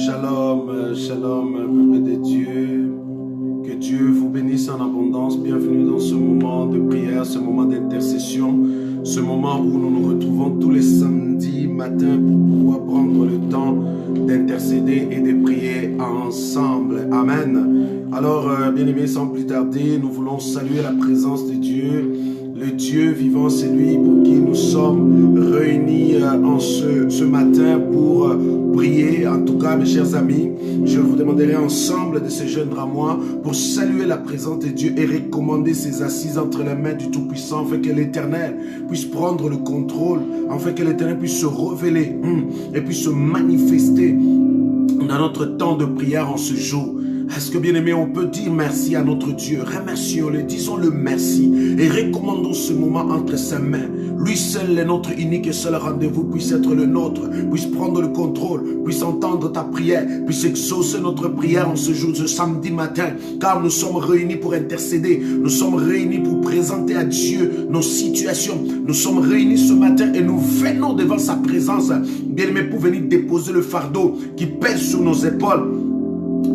Shalom, shalom, peuple de Dieu. Que Dieu vous bénisse en abondance. Bienvenue dans ce moment de prière, ce moment d'intercession, ce moment où nous nous retrouvons tous les samedis matins pour pouvoir prendre le temps d'intercéder et de prier ensemble. Amen. Alors, bien-aimés, sans plus tarder, nous voulons saluer la présence de Dieu. Le Dieu vivant, c'est lui pour qui nous sommes réunis en ce matin pour prier. En tout cas, mes chers amis, je vous demanderai ensemble de se joindre à moi pour saluer la présence de Dieu et recommander ses assises entre les mains du Tout-Puissant, afin que l'Éternel puisse prendre le contrôle, afin que l'Éternel puisse se révéler et puisse se manifester dans notre temps de prière en ce jour. Est-ce que, bien aimé, on peut dire merci à notre Dieu? Remercions-le, disons-le merci et recommandons ce moment entre ses mains. Lui seul est notre unique et seul rendez-vous, puisse être le nôtre, puisse prendre le contrôle, puisse entendre ta prière, puisse exaucer notre prière en ce jour, ce samedi matin, car nous sommes réunis pour intercéder, nous sommes réunis pour présenter à Dieu nos situations. Nous sommes réunis ce matin et nous venons devant sa présence, bien aimé, pour venir déposer le fardeau qui pèse sur nos épaules.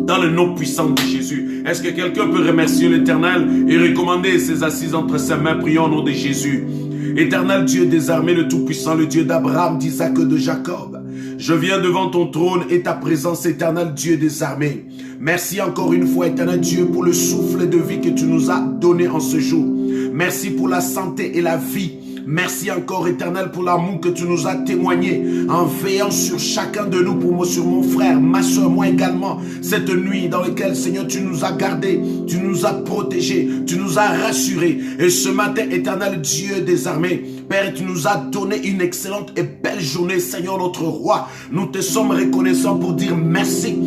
Dans le nom puissant de Jésus. Est-ce que quelqu'un peut remercier l'Éternel et recommander ses assises entre ses mains? Prions au nom de Jésus. Éternel Dieu des armées, le Tout-Puissant, le Dieu d'Abraham, d'Isaac et de Jacob. Je viens devant ton trône et ta présence, éternel Dieu des armées. Merci encore une fois, éternel Dieu, pour le souffle de vie que tu nous as donné en ce jour. Merci pour la santé et la vie. Merci encore, éternel, pour l'amour que tu nous as témoigné en veillant sur chacun de nous, sur mon frère, ma soeur, moi également, cette nuit dans laquelle, Seigneur, tu nous as gardés, tu nous as protégés, tu nous as rassurés. Et ce matin, éternel Dieu des armées, Père, tu nous as donné une excellente et belle journée, Seigneur, notre roi. Nous te sommes reconnaissants pour dire merci.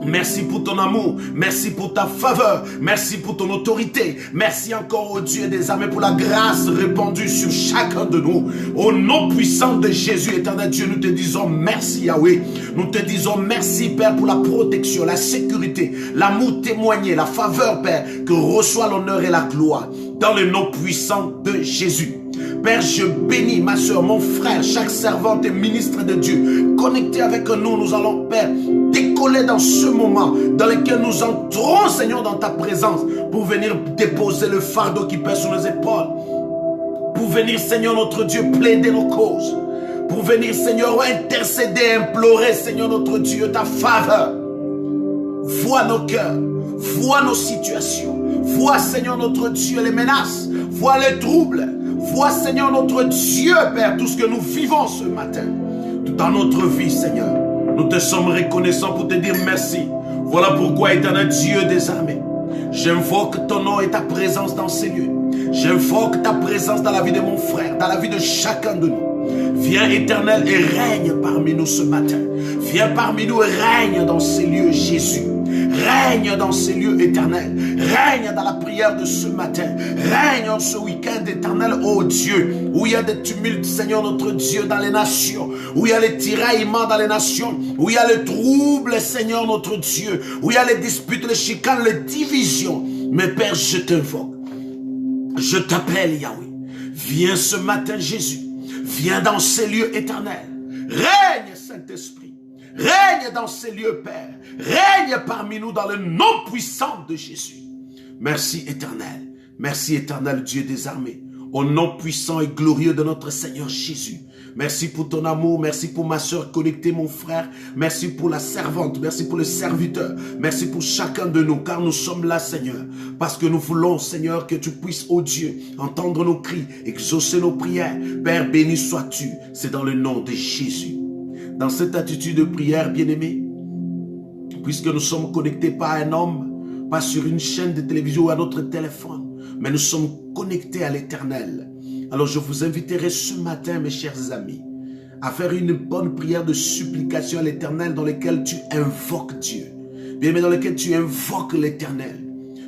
Merci pour ton amour, merci pour ta faveur, merci pour ton autorité, merci encore au Dieu des armées pour la grâce répandue sur chacun de nous. Au nom puissant de Jésus, éternel Dieu, nous te disons merci Yahweh. Nous te disons merci Père pour la protection, la sécurité, l'amour témoigné, la faveur Père, que reçoit l'honneur et la gloire. Dans le nom puissant de Jésus. Père, je bénis ma soeur, mon frère, chaque servante et ministre de Dieu. Connectés avec nous, nous allons, Père, décoller dans ce moment dans lequel nous entrons, Seigneur, dans ta présence pour venir déposer le fardeau qui pèse sur nos épaules. Pour venir, Seigneur, notre Dieu, plaider nos causes. Pour venir, Seigneur, intercéder, implorer, Seigneur, notre Dieu, ta faveur. Vois nos cœurs, vois nos situations. Vois, Seigneur, notre Dieu, les menaces. Vois les troubles. Vois, Seigneur, notre Dieu, Père, tout ce que nous vivons ce matin. Dans notre vie, Seigneur, nous te sommes reconnaissants pour te dire merci. Voilà pourquoi, éternel Dieu des armées, j'invoque ton nom et ta présence dans ces lieux. J'invoque ta présence dans la vie de mon frère, dans la vie de chacun de nous. Viens, éternel, et règne parmi nous ce matin. Viens parmi nous et règne dans ces lieux, Jésus. Règne dans ces lieux éternels. Règne dans la prière de ce matin. Règne en ce week-end éternel, ô Dieu, où il y a des tumultes, Seigneur notre Dieu, dans les nations, où il y a les tiraillements dans les nations, où il y a les troubles, Seigneur notre Dieu, où il y a les disputes, les chicanes, les divisions. Mais Père, je t'invoque. Je t'appelle Yahweh. Viens ce matin, Jésus. Viens dans ces lieux éternels. Règne, Saint-Esprit. Règne dans ces lieux, Père. Règne parmi nous dans le nom puissant de Jésus. Merci éternel. Merci éternel Dieu des armées. Au nom puissant et glorieux de notre Seigneur Jésus. Merci pour ton amour. Merci pour ma soeur connectée, mon frère. Merci pour la servante. Merci pour le serviteur. Merci pour chacun de nous, car nous sommes là, Seigneur. Parce que nous voulons, Seigneur, que tu puisses, ô Dieu, entendre nos cris, exaucer nos prières. Père, béni sois-tu. C'est dans le nom de Jésus. Dans cette attitude de prière, bien-aimé, puisque nous sommes connectés pas à un homme, pas sur une chaîne de télévision ou à notre téléphone, mais nous sommes connectés à l'Éternel. Alors je vous inviterai ce matin, mes chers amis, à faire une bonne prière de supplication à l'Éternel dans laquelle tu invoques Dieu. Bien-aimé, dans laquelle tu invoques l'Éternel.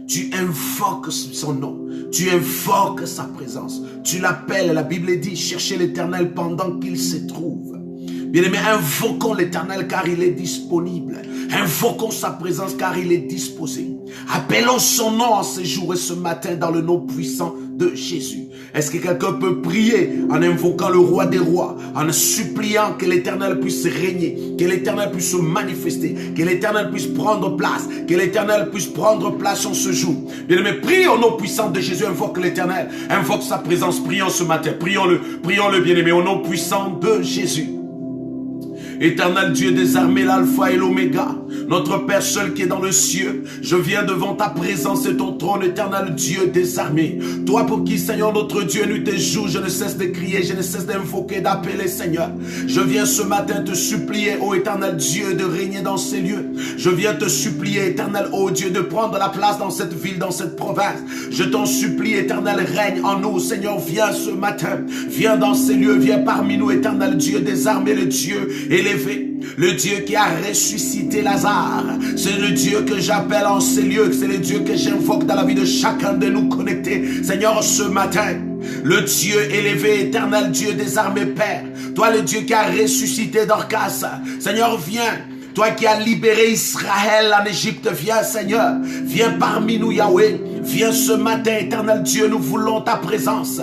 Tu invoques son nom. Tu invoques sa présence. Tu l'appelles. La Bible dit, cherchez l'Éternel pendant qu'il se trouve. Bien-aimés, invoquons l'Éternel car il est disponible. Invoquons sa présence car il est disposé. Appelons son nom en ce jour et ce matin dans le nom puissant de Jésus. Est-ce que quelqu'un peut prier en invoquant le roi des rois, en suppliant que l'Éternel puisse régner, que l'Éternel puisse se manifester, que l'Éternel puisse prendre place, que l'Éternel puisse prendre place en ce jour? Bien-aimés, prie au nom puissant de Jésus, invoque l'Éternel, invoque sa présence, prions ce matin, prions-le bien-aimé, au nom puissant de Jésus. Éternel Dieu des armées, l'alpha et l'oméga, notre Père seul qui est dans le ciel, je viens devant ta présence et ton trône, éternel Dieu des armées. Toi pour qui, Seigneur notre Dieu, nuit et jour, je ne cesse de crier, je ne cesse d'invoquer, d'appeler, Seigneur. Je viens ce matin te supplier, ô éternel Dieu, de régner dans ces lieux. Je viens te supplier, éternel, ô Dieu, de prendre la place dans cette ville, dans cette province. Je t'en supplie, éternel, règne en nous, Seigneur, viens ce matin, viens dans ces lieux, viens parmi nous, éternel Dieu des armées, le Dieu élevé. Le Dieu qui a ressuscité Lazare, c'est le Dieu que j'appelle en ces lieux, c'est le Dieu que j'invoque dans la vie de chacun de nous connectés. Seigneur, ce matin, le Dieu élevé, éternel Dieu des armées, Père, toi le Dieu qui a ressuscité Dorcas, Seigneur, viens. Toi qui as libéré Israël en Égypte, viens Seigneur, viens parmi nous Yahweh, viens ce matin éternel Dieu, nous voulons ta présence,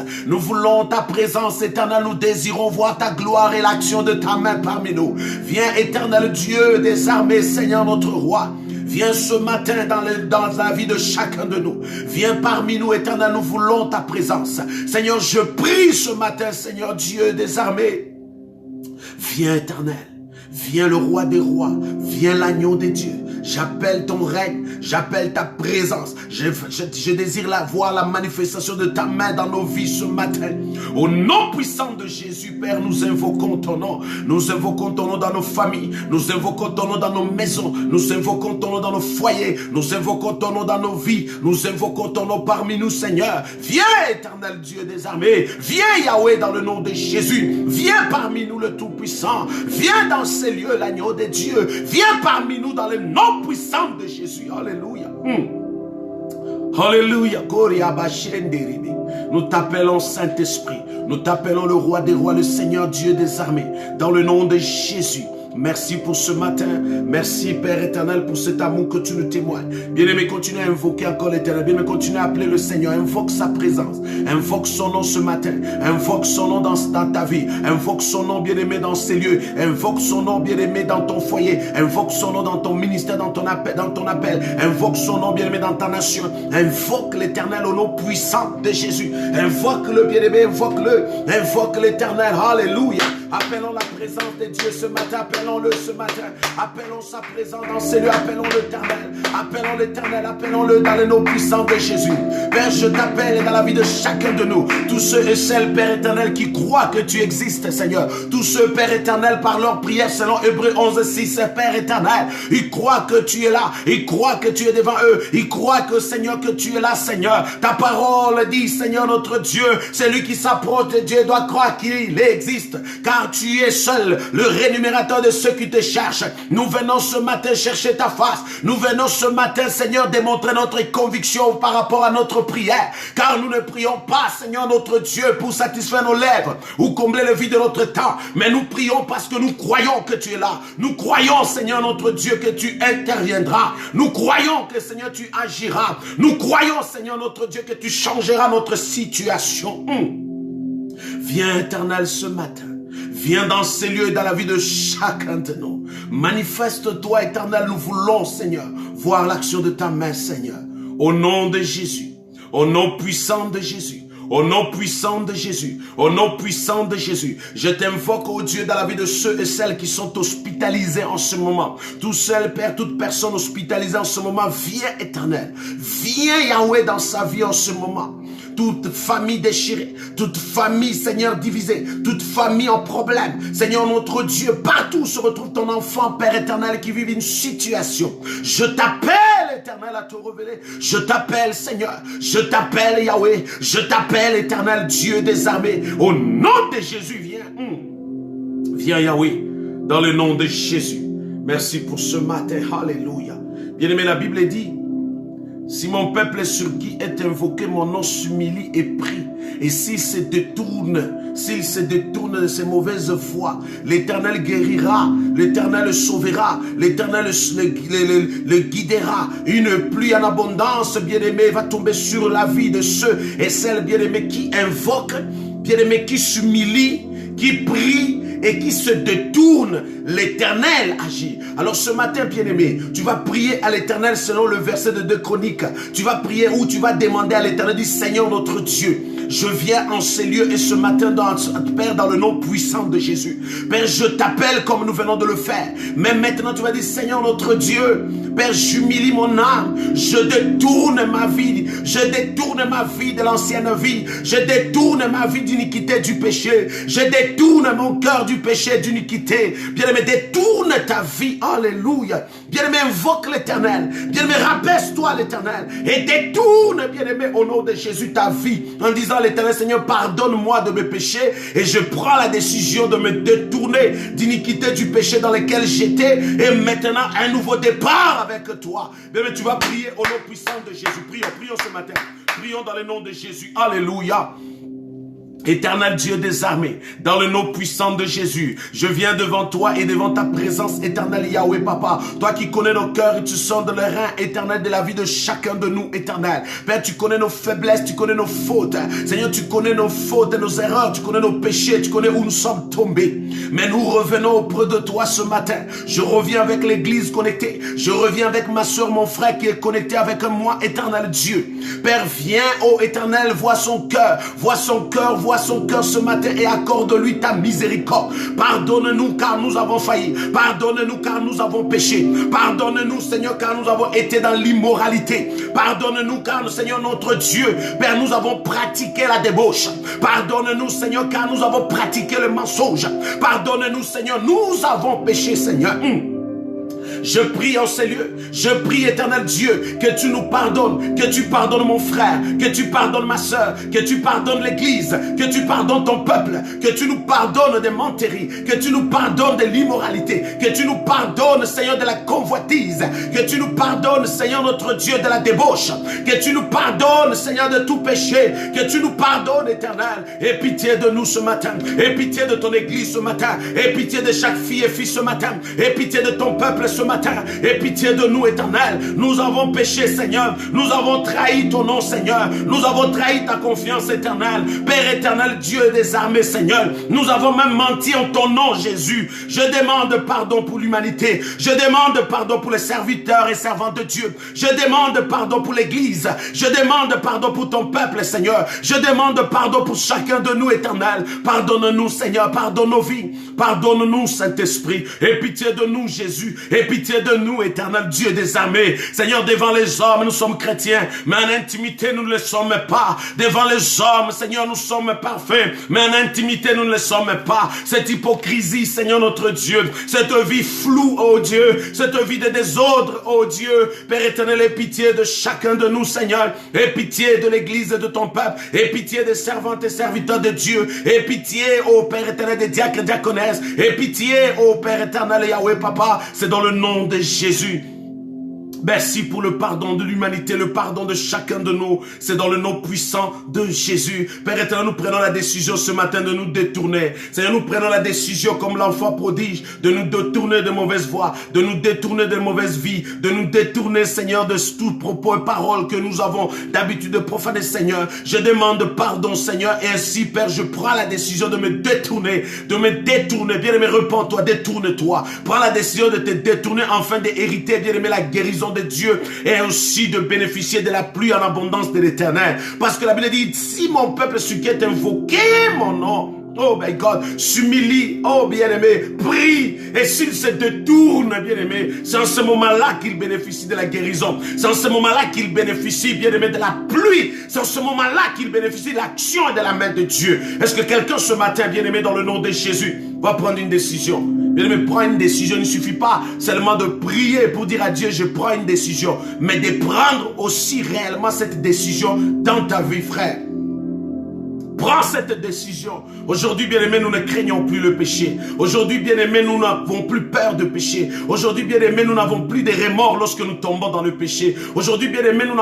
éternel, nous désirons voir ta gloire et l'action de ta main parmi nous. Viens éternel Dieu des armées, Seigneur notre roi. Viens ce matin dans la vie de chacun de nous. Viens parmi nous, éternel, nous voulons ta présence. Seigneur, je prie ce matin, Seigneur Dieu des armées. Viens éternel. Viens le roi des rois, viens l'agneau des dieux. J'appelle ton règne, j'appelle ta présence. Je désire voir la manifestation de ta main dans nos vies ce matin. Au nom puissant de Jésus, Père, nous invoquons ton nom. Nous invoquons ton nom dans nos familles. Nous invoquons ton nom dans nos maisons. Nous invoquons ton nom dans nos foyers. Nous invoquons ton nom dans nos vies. Nous invoquons ton nom parmi nous, Seigneur. Viens, éternel Dieu des armées. Viens, Yahweh, dans le nom de Jésus. Viens parmi nous, le Tout-Puissant. Viens dans ces lieux, l'agneau des dieux. Viens parmi nous dans le nom puissant de Jésus. Alléluia. Alléluia. Nous t'appelons Saint-Esprit. Nous t'appelons le roi des rois, le Seigneur Dieu des armées. Dans le nom de Jésus. Merci pour ce matin. Merci Père éternel pour cet amour que tu nous témoignes. Bien-aimé, continue à invoquer encore l'éternel. Bien-aimé, continue à appeler le Seigneur. Invoque sa présence. Invoque son nom ce matin. Invoque son nom dans ta vie. Invoque son nom bien-aimé dans ces lieux. Invoque son nom bien-aimé dans ton foyer. Invoque son nom dans ton ministère, dans ton appel. Invoque son nom bien-aimé dans ta nation. Invoque l'éternel au nom puissant de Jésus. Invoque-le bien-aimé. Invoque-le. Invoque l'éternel. Alléluia. Appelons la présence de Dieu ce matin. Appelons-le ce matin. Appelons sa présence dans ces lieux. Appelons l'éternel. Appelons l'éternel. Appelons-le dans le nom puissant de Jésus. Père, je t'appelle dans la vie de chacun de nous. Tous ceux et celles, Père éternel, qui croient que tu existes, Seigneur. Tous ceux, Père éternel, par leur prière, selon Hébreux 11:6, Père éternel, ils croient que tu es là. Ils croient que tu es devant eux. Ils croient que, Seigneur, que tu es là, Seigneur. Ta parole dit, Seigneur, notre Dieu, celui qui s'approche de Dieu doit croire qu'il existe. Car tu es seul, le rémunérateur de ceux qui te cherchent. Nous venons ce matin chercher ta face. Nous venons ce matin, Seigneur, démontrer notre conviction par rapport à notre prière. Car nous ne prions pas, Seigneur, notre Dieu, pour satisfaire nos lèvres ou combler le vide de notre temps. Mais nous prions parce que nous croyons que tu es là. Nous croyons, Seigneur, notre Dieu, que tu interviendras. Nous croyons que, Seigneur, tu agiras. Nous croyons, Seigneur, notre Dieu, que tu changeras notre situation. Viens, éternel, ce matin. Viens dans ces lieux et dans la vie de chacun de nous. Manifeste-toi, éternel, nous voulons, Seigneur, voir l'action de ta main, Seigneur. Au nom de Jésus, au nom puissant de Jésus, au nom puissant de Jésus, au nom puissant de Jésus, je t'invoque, ô Dieu, dans la vie de ceux et celles qui sont hospitalisés en ce moment. Tout seul, Père, toute personne hospitalisée en ce moment, viens, éternel. Viens, Yahweh, dans sa vie en ce moment. Toute famille déchirée, toute famille, Seigneur, divisée, toute famille en problème. Seigneur, notre Dieu, partout se retrouve ton enfant, Père éternel, qui vit une situation. Je t'appelle, éternel, à te révéler. Je t'appelle, Seigneur. Je t'appelle, Yahweh. Je t'appelle, éternel, Dieu des armées. Au nom de Jésus, viens. Viens, Yahweh, dans le nom de Jésus. Merci pour ce matin. Alléluia. Bien-aimé, la Bible dit Si mon peuple sur qui est invoqué mon nom s'humilie et prie, et s'il se détourne de ses mauvaises voies, l'Éternel guérira, l'Éternel le sauvera, l'Éternel le guidera. Une pluie en abondance, bien-aimé, va tomber sur la vie de ceux et celles, bien-aimés, qui invoquent, bien-aimés, qui s'humilient, qui prient et qui se détournent. L'Éternel agit. Alors ce matin, bien-aimé, tu vas prier à l'Éternel selon le verset de 2 Chroniques. Tu vas prier ou tu vas demander à l'Éternel, dis Seigneur notre Dieu, je viens en ces lieux et ce matin, Père, dans le nom puissant de Jésus. Père, je t'appelle comme nous venons de le faire. Mais maintenant, tu vas dire Seigneur notre Dieu, Père, j'humilie mon âme. Je détourne ma vie. Je détourne ma vie de l'ancienne vie. Je détourne ma vie d'iniquité, du péché. Je détourne mon cœur du péché, d'iniquité. Bien-aimé, détourne ta vie. Alléluia. Bien-aimé, invoque l'Éternel. Bien-aimé, rabaisse-toi à l'Éternel. Et détourne, bien-aimé, au nom de Jésus, ta vie. En disant à l'Éternel, Seigneur, pardonne-moi de mes péchés. Et je prends la décision de me détourner d'iniquité, du péché dans lequel j'étais. Et maintenant, un nouveau départ avec toi. Bien-aimé, tu vas prier au nom puissant de Jésus. Prions ce matin. Prions dans le nom de Jésus. Alléluia. Éternel Dieu des armées, dans le nom puissant de Jésus, je viens devant toi et devant ta présence éternelle Yahweh Papa, toi qui connais nos cœurs et tu sondes le rein éternel de la vie de chacun de nous éternel. Père, tu connais nos faiblesses, tu connais nos fautes. Seigneur, tu connais nos fautes et nos erreurs, tu connais nos péchés, tu connais où nous sommes tombés. Mais nous revenons auprès de toi ce matin. Je reviens avec l'église connectée, je reviens avec ma soeur, mon frère qui est connecté avec moi, éternel Dieu. Père, viens, ô éternel, vois son cœur ce matin et accorde-lui ta miséricorde. Pardonne-nous car nous avons failli. Pardonne-nous car nous avons péché. Pardonne-nous, Seigneur, car nous avons été dans l'immoralité. Pardonne-nous car, Seigneur, notre Dieu, Père, nous avons pratiqué la débauche. Pardonne-nous, Seigneur, car nous avons pratiqué le mensonge. Pardonne-nous, Seigneur, nous avons péché, Seigneur. Je prie en ces lieux, je prie éternel Dieu, que tu nous pardonnes, que tu pardonnes mon frère, que tu pardonnes ma soeur, que tu pardonnes l'église, que tu pardonnes ton peuple, que tu nous pardonnes des menteries, que tu nous pardonnes de l'immoralité, que tu nous pardonnes, Seigneur, de la convoitise, que tu nous pardonnes, Seigneur notre Dieu, de la débauche, que tu nous pardonnes, Seigneur, de tout péché, que tu nous pardonnes, éternel. Aie pitié de nous ce matin, aie pitié de ton église ce matin, aie pitié de chaque fille et fils ce matin, aie pitié de ton peuple ce matin. Aie pitié de nous, éternel. Nous avons péché, Seigneur. Nous avons trahi ton nom, Seigneur. Nous avons trahi ta confiance, éternelle. Père éternel, Dieu des armées, Seigneur. Nous avons même menti en ton nom, Jésus. Je demande pardon pour l'humanité. Je demande pardon pour les serviteurs et servantes de Dieu. Je demande pardon pour l'église. Je demande pardon pour ton peuple, Seigneur. Je demande pardon pour chacun de nous, éternel. Pardonne-nous, Seigneur. Pardonne nos vies. Pardonne-nous, Saint-Esprit. Aie pitié de nous, Jésus. Aie pitié de nous, éternel Dieu des armées. Seigneur, devant les hommes, nous sommes chrétiens, mais en intimité, nous ne le sommes pas. Devant les hommes, Seigneur, nous sommes parfaits, mais en intimité, nous ne le sommes pas. Cette hypocrisie, Seigneur notre Dieu, cette vie floue, oh Dieu, cette vie de désordre, oh Dieu, Père éternel, aie pitié de chacun de nous, Seigneur. Aie pitié de l'église et de ton peuple. Aie pitié des servantes et serviteurs de Dieu. Aie pitié, oh Père éternel, des diacres et diaconesses. Aie pitié, oh Père éternel, Yahweh Papa, c'est dans le nom de Jésus. Merci pour le pardon de l'humanité, le pardon de chacun de nous. C'est dans le nom puissant de Jésus. Père éternel, nous prenons la décision ce matin de nous détourner. Seigneur, nous prenons la décision comme l'enfant prodige de nous détourner de mauvaises voies, de nous détourner de mauvaises vies, de nous détourner, Seigneur, de tout propos et paroles que nous avons d'habitude de profaner, Seigneur. Je demande pardon, Seigneur, et ainsi, Père, je prends la décision de me détourner, Bien-aimé, repens-toi, détourne-toi. Prends la décision de te détourner afin d'hériter, bien-aimé, la guérison de Dieu et aussi de bénéficier de la pluie en abondance de l'Éternel. Parce que la Bible dit, si mon peuple sur qui est invoqué mon nom, oh my God, s'humilie, oh bien-aimé, prie, et s'il se détourne, bien-aimé, c'est en ce moment-là qu'il bénéficie de la guérison, c'est en ce moment-là qu'il bénéficie, bien-aimé, de la pluie, c'est en ce moment-là qu'il bénéficie de l'action et de la main de Dieu. Est-ce que quelqu'un ce matin, bien-aimé, dans le nom de Jésus, va prendre une décision? Bien-aimé, prends une décision. Il ne suffit pas seulement de prier pour dire à Dieu, je prends une décision, mais de prendre aussi réellement cette décision dans ta vie, frère. Prends cette décision. Aujourd'hui, bien-aimés, nous ne craignons plus le péché. Aujourd'hui, bien-aimés, nous n'avons plus peur de péché. Aujourd'hui, bien-aimés, nous n'avons plus de remords lorsque nous tombons dans le péché. Aujourd'hui, bien-aimés, nous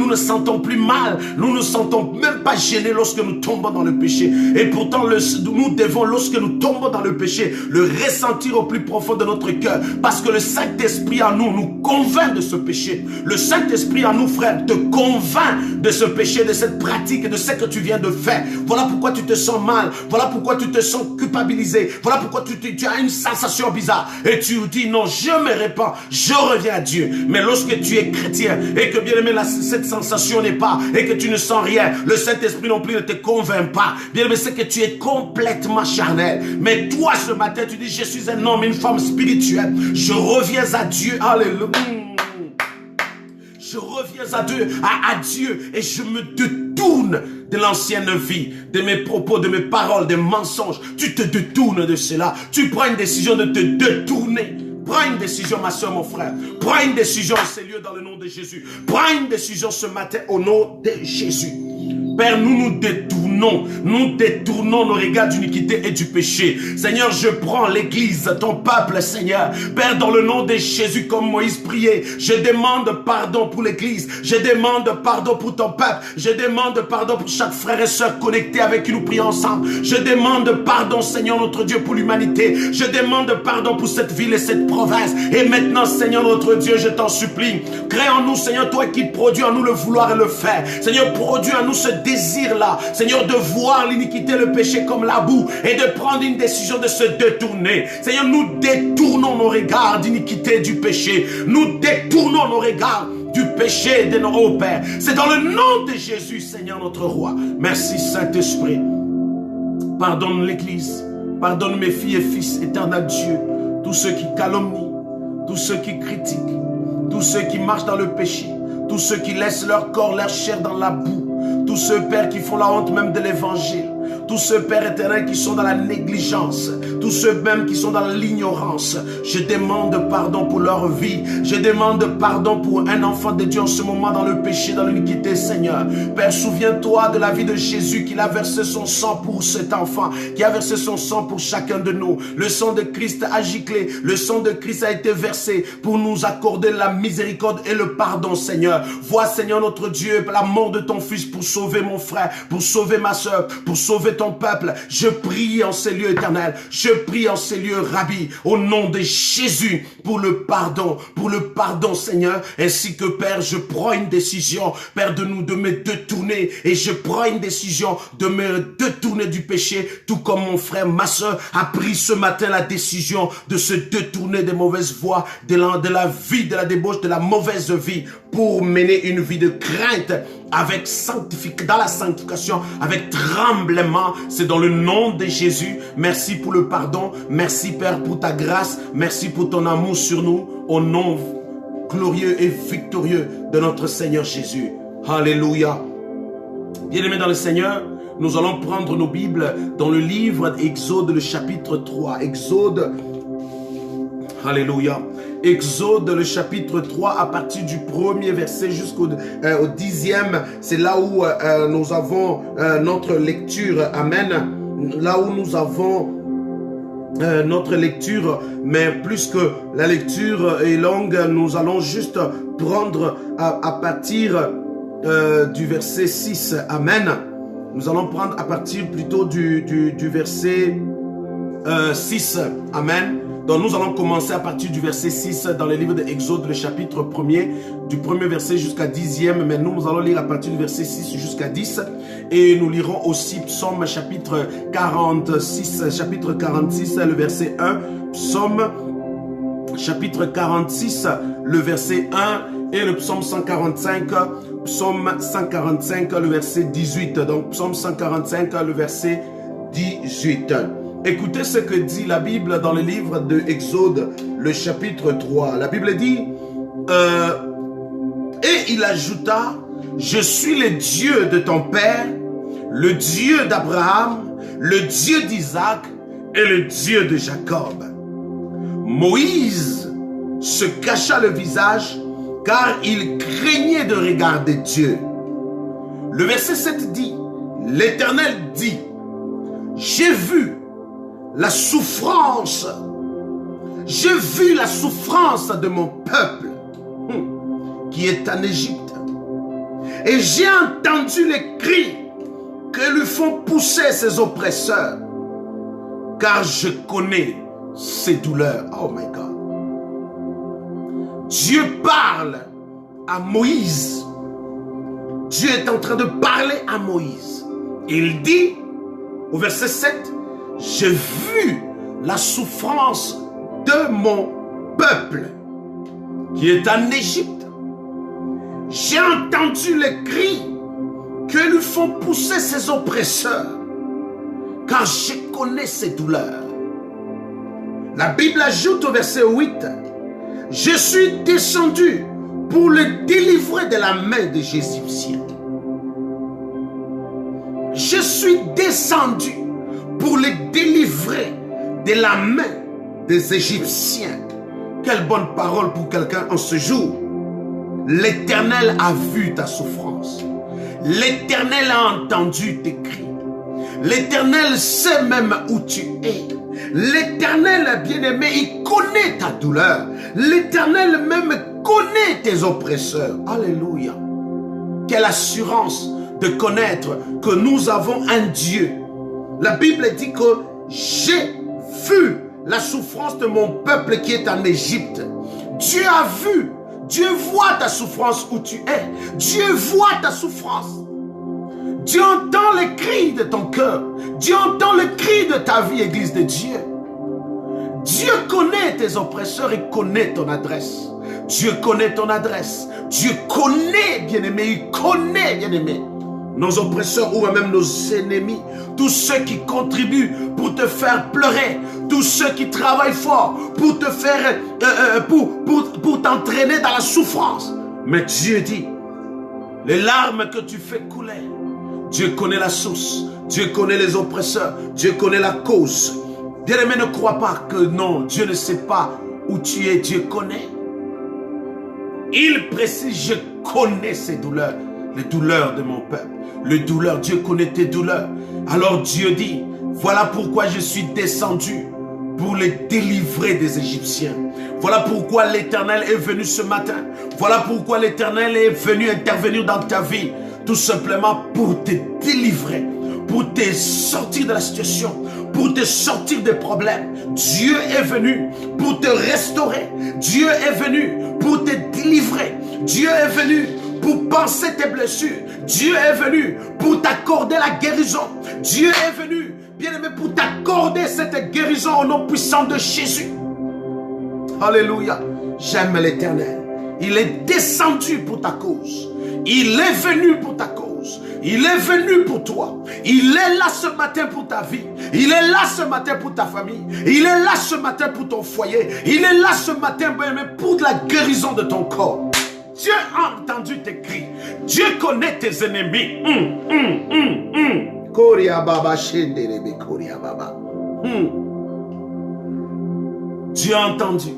ne sentons plus mal. Nous ne sentons même pas gênés lorsque nous tombons dans le péché. Et pourtant, nous devons, lorsque nous tombons dans le péché, le ressentir au plus profond de notre cœur. Parce que le Saint-Esprit en nous convainc de ce péché. Le Saint-Esprit en nous, frère, te convainc de ce péché, de cette pratique et de ce que tu viens de faire. Voilà pourquoi tu te sens mal. Voilà pourquoi tu te sens culpabilisé. Voilà pourquoi tu as une sensation bizarre. Et tu dis non, je me répands, je reviens à Dieu. Mais lorsque tu es chrétien et que bien aimé, cette sensation n'est pas, et que tu ne sens rien, le Saint-Esprit non plus ne te convainc pas. Bien aimé, c'est que tu es complètement charnel. Mais toi ce matin, tu dis je suis un homme, une femme spirituelle. Je reviens à Dieu. Alléluia. Je reviens à Dieu et je me détourne de l'ancienne vie, de mes propos, de mes paroles, des mensonges. Tu te détournes de cela. Tu prends une décision de te détourner. Prends une décision, ma soeur, mon frère. Prends une décision, Seigneur, dans le nom de Jésus. Prends une décision ce matin au nom de Jésus. Père, nous détournons nos regards d'iniquité et du péché. Seigneur, je prends l'église, ton peuple, Seigneur. Père, dans le nom de Jésus, comme Moïse priait, je demande pardon pour l'église. Je demande pardon pour ton peuple. Je demande pardon pour chaque frère et soeur connecté avec qui nous prions ensemble. Je demande pardon, Seigneur, notre Dieu, pour l'humanité. Je demande pardon pour cette ville et cette province. Et maintenant, Seigneur, notre Dieu, je t'en supplie. Crée en nous, Seigneur, toi qui produis en nous le vouloir et le faire. Seigneur, produis en nous ce désir-là, Seigneur, de voir l'iniquité, le péché comme la boue et de prendre une décision de se détourner. Seigneur, nous détournons nos regards d'iniquité et du péché. Nous détournons nos regards du péché de nos pères. C'est dans le nom de Jésus, Seigneur, notre roi. Merci, Saint-Esprit. Pardonne l'Église. Pardonne mes filles et fils, éternel Dieu. Tous ceux qui calomnient, tous ceux qui critiquent, tous ceux qui marchent dans le péché, tous ceux qui laissent leur corps, leur chair dans la boue. Tous ceux, Père, qui font la honte même de l'évangile. Tous ceux, Père éternel, qui sont dans la négligence. Tous ceux même qui sont dans l'ignorance. Je demande pardon pour leur vie. Je demande pardon pour un enfant de Dieu en ce moment dans le péché, dans l'iniquité, Seigneur. Père, souviens-toi de la vie de Jésus, qu'il a versé son sang pour cet enfant, qui a versé son sang pour chacun de nous. Le sang de Christ a giclé. Le sang de Christ a été versé pour nous accorder la miséricorde et le pardon, Seigneur. Vois, Seigneur, notre Dieu, la mort de ton Fils pour sauver mon frère, pour sauver ma soeur, pour sauver ton peuple. Je prie en ces lieux éternels. Je prie en ces lieux, Rabbi, au nom de Jésus, pour le pardon, Seigneur, ainsi que, Père, je prends une décision, Père, de me détourner, et je prends une décision de me détourner du péché, tout comme mon frère, ma soeur, a pris ce matin la décision de se détourner des mauvaises voies, de la vie, de la débauche, de la mauvaise vie, pour mener une vie de crainte, dans la sanctification, avec tremblement. C'est dans le nom de Jésus. Merci pour le pardon. Merci, Père, pour ta grâce. Merci pour ton amour sur nous. Au nom glorieux et victorieux de notre Seigneur Jésus. Alléluia. Bien-aimés dans le Seigneur, nous allons prendre nos Bibles dans le livre d'Exode, le chapitre 3. Exode. Alléluia. Exode, le chapitre 3, à partir du premier verset jusqu'au 10e, c'est là où nous avons notre lecture. Amen. Là où nous avons notre lecture, mais plus que la lecture est longue, nous allons juste prendre à partir du verset 6. Amen. Nous allons prendre à partir plutôt du verset 6. Amen. Donc nous allons commencer à partir du verset 6 dans le livre d'Exode, le chapitre 1er, du premier verset jusqu'à 10e. Mais nous allons lire à partir du verset 6 jusqu'à 10. Et nous lirons aussi Psaume chapitre 46, le verset 1. Psaume chapitre 46, le verset 1. Et le psaume 145, le verset 18. Donc psaume 145, le verset 18. Écoutez ce que dit la Bible dans le livre de Exode, le chapitre 3. La Bible dit, et il ajouta, je suis le Dieu de ton père, le Dieu d'Abraham, le Dieu d'Isaac et le Dieu de Jacob. Moïse se cacha le visage car il craignait de regarder Dieu. Le verset 7 dit, L'Éternel dit, j'ai vu la souffrance, de mon peuple qui est en Égypte. Et j'ai entendu les cris que lui font pousser ses oppresseurs, car je connais ses douleurs. Oh my God. Dieu parle à Moïse. Dieu est en train de parler à Moïse. Il dit au verset 7, j'ai vu la souffrance de mon peuple qui est en Égypte. J'ai entendu les cris que lui font pousser ses oppresseurs, car je connais ses douleurs. La Bible ajoute au verset 8, je suis descendu pour le délivrer de la main des Égyptiens. Je suis descendu pour le délivrer de la main des Égyptiens. Quelle bonne parole pour quelqu'un en ce jour. L'Éternel a vu ta souffrance. L'Éternel a entendu tes cris. L'Éternel sait même où tu es. L'Éternel, bien-aimé, il connaît ta douleur. L'Éternel même connaît tes oppresseurs. Alléluia. Quelle assurance de connaître que nous avons un Dieu. La Bible dit que j'ai vu la souffrance de mon peuple qui est en Égypte. Dieu a vu. Dieu voit ta souffrance où tu es. Dieu voit ta souffrance. Dieu entend les cris de ton cœur. Dieu entend le cri de ta vie, Église de Dieu. Dieu connaît tes oppresseurs et connaît ton adresse. Dieu connaît ton adresse. Dieu connaît, bien-aimé, il connaît, bien-aimé, nos oppresseurs ou même nos ennemis. Tous ceux qui contribuent pour te faire pleurer. Tous ceux qui travaillent fort pour te faire, pour t'entraîner dans la souffrance. Mais Dieu dit, les larmes que tu fais couler, Dieu connaît la source. Dieu connaît les oppresseurs. Dieu connaît la cause. Bien-aimé, ne crois pas que non, Dieu ne sait pas où tu es. Dieu connaît. Il précise, je connais ces douleurs. Les douleurs de mon peuple. Les douleurs, Dieu connaît tes douleurs. Alors Dieu dit, voilà pourquoi je suis descendu pour les délivrer des Égyptiens. Voilà pourquoi l'Éternel est venu ce matin. Voilà pourquoi l'Éternel est venu intervenir dans ta vie. Tout simplement pour te délivrer, pour te sortir de la situation, pour te sortir des problèmes. Dieu est venu pour te restaurer. Dieu est venu pour te délivrer. Dieu est venu pour panser tes blessures. Dieu est venu pour t'accorder la guérison. Dieu est venu, bien-aimé, pour t'accorder cette guérison au nom puissant de Jésus. Alléluia. J'aime l'Éternel. Il est descendu pour ta cause. Il est venu pour ta cause. Il est venu pour toi. Il est là ce matin pour ta vie. Il est là ce matin pour ta famille. Il est là ce matin pour ton foyer. Il est là ce matin, bien-aimé, pour la guérison de ton corps. Dieu a entendu tes cris. Dieu connaît tes ennemis. Dieu a entendu.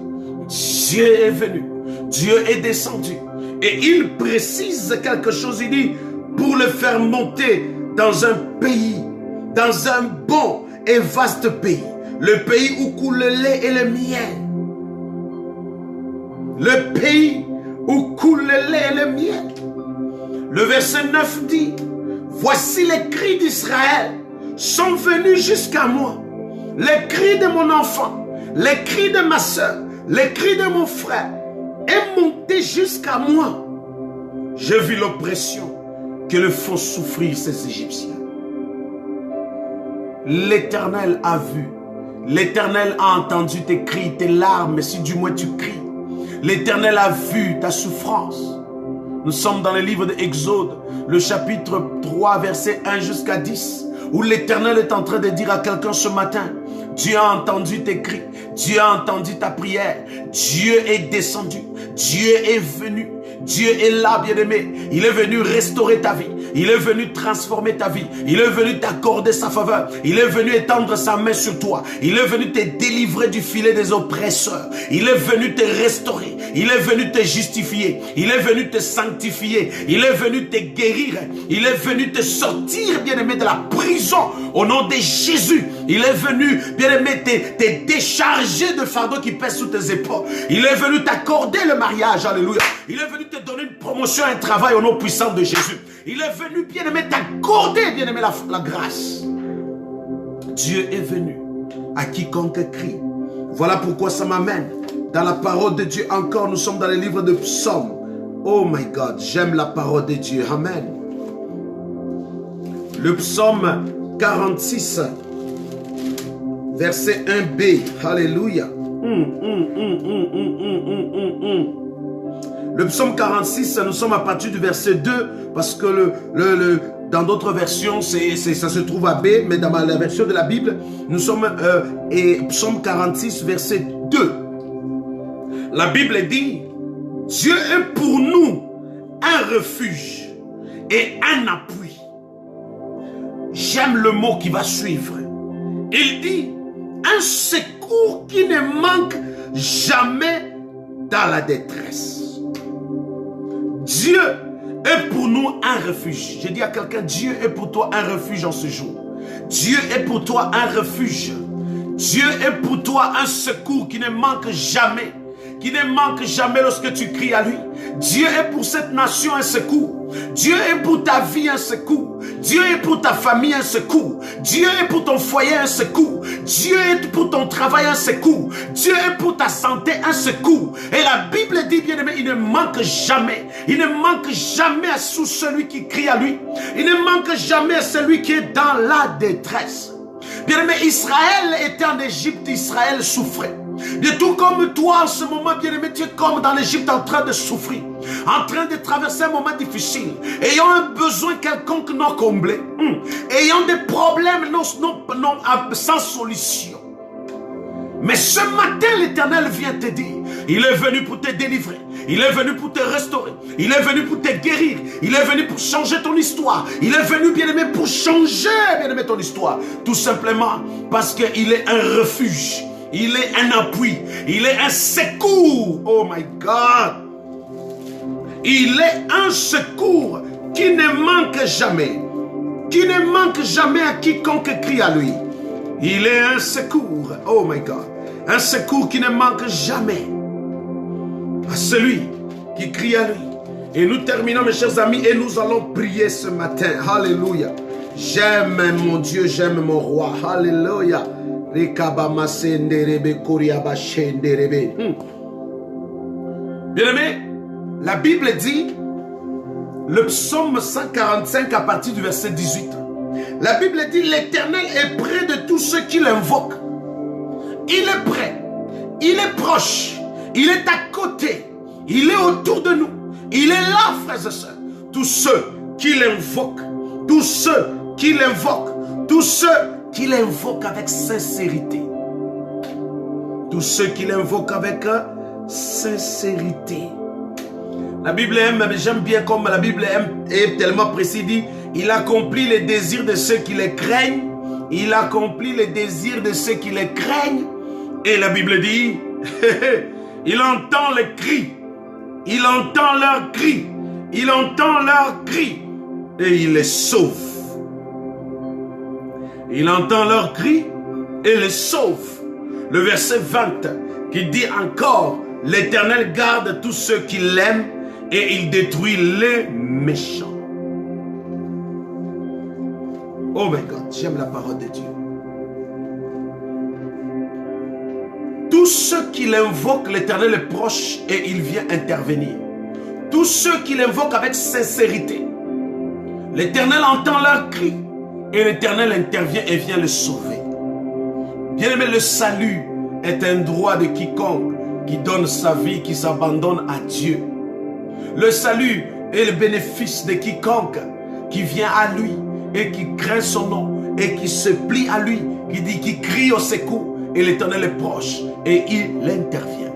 Dieu est venu. Dieu est descendu. Et il précise quelque chose. Il dit, pour le faire monter dans un pays, dans un bon et vaste pays. Le pays où coule le lait et le miel. Le pays où coule le lait et le miel. Le verset 9 dit, voici les cris d'Israël sont venus jusqu'à moi. Les cris de mon enfant, les cris de ma soeur, les cris de mon frère est monté jusqu'à moi. J'ai vu l'oppression que le font souffrir ces Égyptiens. L'Éternel a vu. L'Éternel a entendu tes cris, tes larmes, si du moins tu cries. L'Éternel a vu ta souffrance. Nous sommes dans le livre d'Exode, le chapitre 3, verset 1 jusqu'à 10, où l'Éternel est en train de dire à quelqu'un ce matin, Dieu a entendu tes cris, Dieu a entendu ta prière, Dieu est descendu, Dieu est venu, Dieu est là, bien-aimé. Il est venu restaurer ta vie. Il est venu transformer ta vie. Il est venu t'accorder sa faveur. Il est venu étendre sa main sur toi. Il est venu te délivrer du filet des oppresseurs. Il est venu te restaurer. Il est venu te justifier. Il est venu te sanctifier. Il est venu te guérir. Il est venu te sortir, bien-aimé, de la prison. Au nom de Jésus, il est venu, bien-aimé, te décharger de fardeaux qui pèsent sous tes épaules. Il est venu t'accorder le mariage. Alléluia. Il est venu te donner une promotion, un travail au nom puissant de Jésus. Il est venu, bien-aimé, t'accorder, bien-aimé, la grâce. Dieu est venu à quiconque crie. Voilà pourquoi ça m'amène dans la parole de Dieu. Encore, nous sommes dans les livres de psaumes. Oh my God, j'aime la parole de Dieu. Amen. Le psaume 46, verset 1b. Alléluia. Le psaume 46, nous sommes à partir du verset 2, parce que dans d'autres versions, ça se trouve à B, mais dans la version de la Bible, nous sommes psaume 46, verset 2. La Bible dit, Dieu est pour nous un refuge et un appui. J'aime le mot qui va suivre. Il dit, un secours qui ne manque jamais dans la détresse. Dieu est pour nous un refuge. Je dis à quelqu'un, Dieu est pour toi un refuge en ce jour. Dieu est pour toi un refuge. Dieu est pour toi un secours qui ne manque jamais. Qui ne manque jamais lorsque tu cries à lui. Dieu est pour cette nation un secours. Dieu est pour ta vie un secours. Dieu est pour ta famille un secours. Dieu est pour ton foyer un secours. Dieu est pour ton travail un secours. Dieu est pour ta santé un secours. Et la Bible dit, bien aimé, il ne manque jamais. Il ne manque jamais à celui qui crie à lui. Il ne manque jamais à celui qui est dans la détresse. Bien aimé, Israël était en Égypte, Israël souffrait. Et tout comme toi en ce moment, bien aimé, tu es comme dans l'Égypte en train de souffrir, en train de traverser un moment difficile, ayant un besoin quelconque non comblé, ayant des problèmes sans solution. Mais ce matin, l'Éternel vient te dire, il est venu pour te délivrer, il est venu pour te restaurer, il est venu pour te guérir, il est venu pour changer ton histoire, il est venu, bien-aimé, pour changer, bien-aimé, ton histoire, tout simplement parce qu'il est un refuge. Il est un appui. Il est un secours. Oh my God. Il est un secours qui ne manque jamais. Qui ne manque jamais à quiconque crie à lui. Il est un secours. Oh my God. Un secours qui ne manque jamais à celui qui crie à lui. Et nous terminons, mes chers amis, et nous allons prier ce matin. Alléluia. J'aime mon Dieu, j'aime mon roi. Alléluia. Bien-aimé, la Bible dit, le psaume 145 à partir du verset 18. La Bible dit, l'Éternel est près de tous ceux qui l'invoquent. Il est près, il est proche, il est à côté, il est autour de nous. Il est là, frères et sœurs. Tous ceux qui l'invoquent, tous ceux qui l'invoquent, tous ceux qui l'invoquent avec sincérité. Tous ceux qui l'invoquent avec sincérité. La Bible aime, mais j'aime bien comme la Bible est tellement précise, dit, il accomplit les désirs de ceux qui les craignent. Il accomplit les désirs de ceux qui les craignent. Et la Bible dit, il entend les cris. Il entend leurs cris. Il entend leurs cris. Et il les sauve. Il entend leurs cris et les sauve. Le verset 20 qui dit encore, l'Éternel garde tous ceux qui l'aiment et il détruit les méchants. Oh my God, j'aime la parole de Dieu. Tous ceux qui l'invoquent, l'Éternel est proche et il vient intervenir. Tous ceux qui l'invoquent avec sincérité, l'Éternel entend leurs cris. Et l'Éternel intervient et vient le sauver. Bien-aimé, le salut est un droit de quiconque qui donne sa vie, qui s'abandonne à Dieu. Le salut est le bénéfice de quiconque qui vient à lui et qui craint son nom et qui se plie à lui, qui crie au secours. Et l'Éternel est proche et il intervient.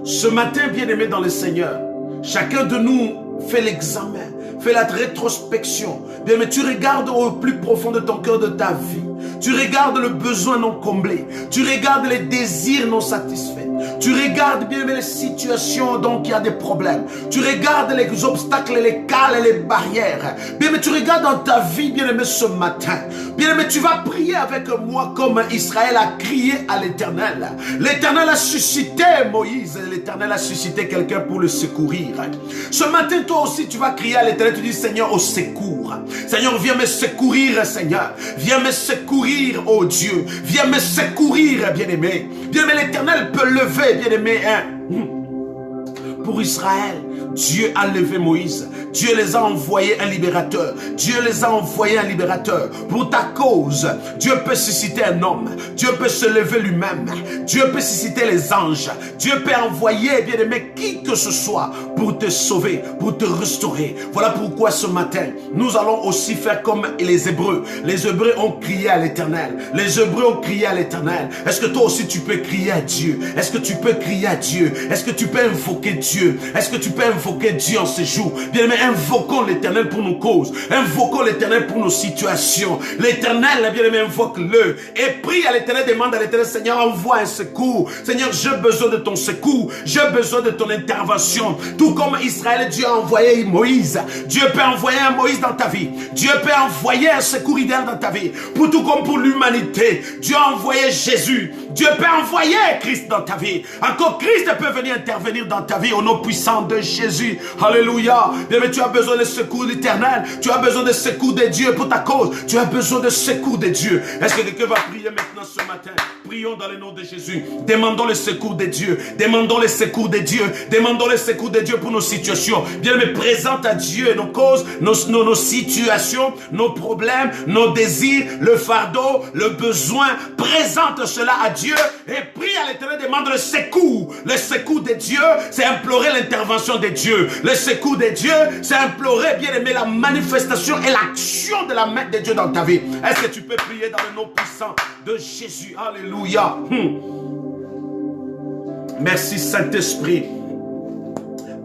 Ce matin, bien-aimé dans le Seigneur, Chacun de nous fait l'examen, fait la rétrospection. Bien, mais tu regardes au plus profond de ton cœur, de ta vie. Tu regardes le besoin non comblé. Tu regardes les désirs non satisfaits. Tu regardes bien les situations dont il y a des problèmes. Tu regardes les obstacles, les cales, les barrières. Bien, mais tu regardes dans ta vie, bien aimé, ce matin. Bien aimé, tu vas prier avec moi comme Israël a crié à l'Éternel. L'Éternel a suscité Moïse. L'Éternel a suscité quelqu'un pour le secourir. Ce matin, toi aussi, tu vas crier à l'Éternel. Tu dis, Seigneur, au secours. Seigneur, viens me secourir, Seigneur. Viens me secourir, oh Dieu. Viens me secourir, bien-aimé. Bien-aimé, l'Éternel peut lever, bien-aimé, pour Israël. Dieu a levé Moïse. Dieu les a envoyés un libérateur. Dieu les a envoyés un libérateur. Pour ta cause, Dieu peut susciter un homme. Dieu peut se lever lui-même. Dieu peut susciter les anges. Dieu peut envoyer, bien aimé, qui que ce soit pour te sauver, pour te restaurer. Voilà pourquoi ce matin, nous allons aussi faire comme les Hébreux. Les Hébreux ont crié à l'Éternel. Les Hébreux ont crié à l'Éternel. Est-ce que toi aussi tu peux crier à Dieu? Est-ce que tu peux crier à Dieu? Est-ce que tu peux invoquer Dieu? Est-ce que tu peux invoquer Dieu en ce jour? Bien aimé, invoquons l'Éternel pour nos causes. Invoquons l'Éternel pour nos situations. L'Éternel, bien aimé, invoque-le. Et prie à l'Éternel, demande à l'Éternel, Seigneur, envoie un secours. Seigneur, j'ai besoin de ton secours. J'ai besoin de ton intervention. Tout comme Israël, Dieu a envoyé Moïse. Dieu peut envoyer un Moïse dans ta vie. Dieu peut envoyer un secours idéal dans ta vie. Pour tout comme pour l'humanité. Dieu a envoyé Jésus. Dieu peut envoyer Christ dans ta vie. Encore Christ peut venir intervenir dans ta vie au nom puissant de Jésus. Alléluia. Bien, mais tu as besoin de secours de l'Éternel. Tu as besoin de secours de Dieu pour ta cause. Tu as besoin de secours de Dieu. Est-ce que quelqu'un va prier maintenant ce matin? Prions dans le nom de Jésus. Demandons le secours de Dieu. Demandons le secours de Dieu. Demandons le secours de Dieu pour nos situations. Bien, mais présente à Dieu nos causes, nos situations, nos problèmes, nos désirs, le fardeau, le besoin. Présente cela à Dieu et prie à l'Éternel. Demande le secours. Le secours de Dieu, c'est implorer l'intervention de Dieu. Le secours de Dieu, c'est implorer, bien aimé, la manifestation et l'action de la main de Dieu dans ta vie. Est-ce que tu peux prier dans le nom puissant de Jésus? Alléluia. Merci Saint-Esprit.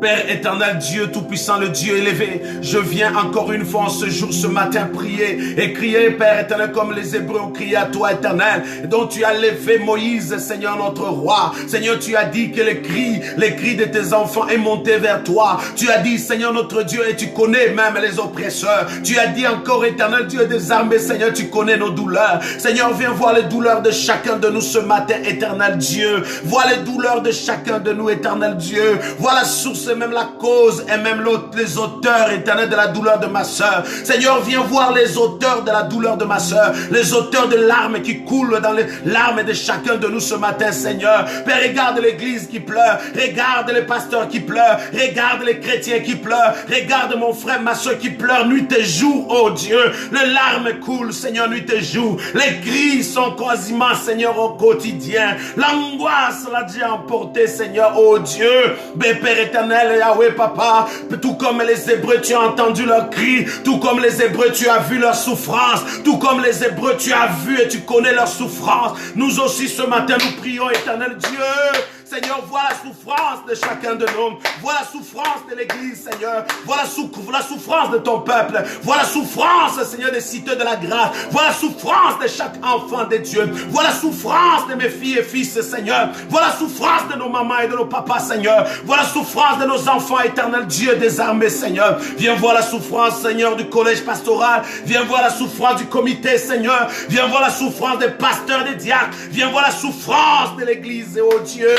Père éternel, Dieu tout-puissant, le Dieu élevé, je viens encore une fois en ce jour, ce matin, prier et crier, Père éternel, comme les Hébreux ont crié à toi, éternel, dont tu as levé Moïse, Seigneur notre roi. Seigneur, tu as dit que les cris de tes enfants est monté vers toi. Tu as dit, Seigneur notre Dieu, et tu connais même les oppresseurs. Tu as dit encore, éternel, Dieu des armées, Seigneur, tu connais nos douleurs. Seigneur, viens voir les douleurs de chacun de nous ce matin, éternel Dieu. Vois les douleurs de chacun de nous, éternel Dieu. Vois la source, même la cause et même les auteurs, éternel, de la douleur de ma soeur. Seigneur, viens voir les auteurs de la douleur de ma soeur, les auteurs de larmes qui coulent dans les larmes de chacun de nous ce matin, Seigneur. Père, regarde l'église qui pleure, regarde les pasteurs qui pleurent, regarde les chrétiens qui pleurent, regarde mon frère, ma soeur qui pleure nuit et jour, oh Dieu. Les larmes coulent, Seigneur, nuit et jour. Les cris sont quasiment, Seigneur, au quotidien. L'angoisse l'a déjà emporté, Seigneur, oh Dieu. Mais Père éternel, Yahweh, Papa, tout comme les Hébreux, tu as entendu leurs cris, tout comme les Hébreux, tu as vu leur souffrance, tout comme les Hébreux, tu as vu et tu connais leur souffrance. Nous aussi, ce matin, nous prions, éternel Dieu. Seigneur, vois la souffrance de chacun de nous. Vois la souffrance de l'église, Seigneur. Vois la souffrance de ton peuple. Vois la souffrance, Seigneur, des cités de la grâce. Vois la souffrance de chaque enfant de Dieu. Vois la souffrance de mes filles et fils, Seigneur. Vois la souffrance de nos mamans et de nos papas, Seigneur. Vois la souffrance de nos enfants, éternel Dieu des armées, Seigneur. Viens voir la souffrance, Seigneur, du collège pastoral. Viens voir la souffrance du comité, Seigneur. Viens voir la souffrance des pasteurs, des diacres. Viens voir la souffrance de l'église, oh Dieu.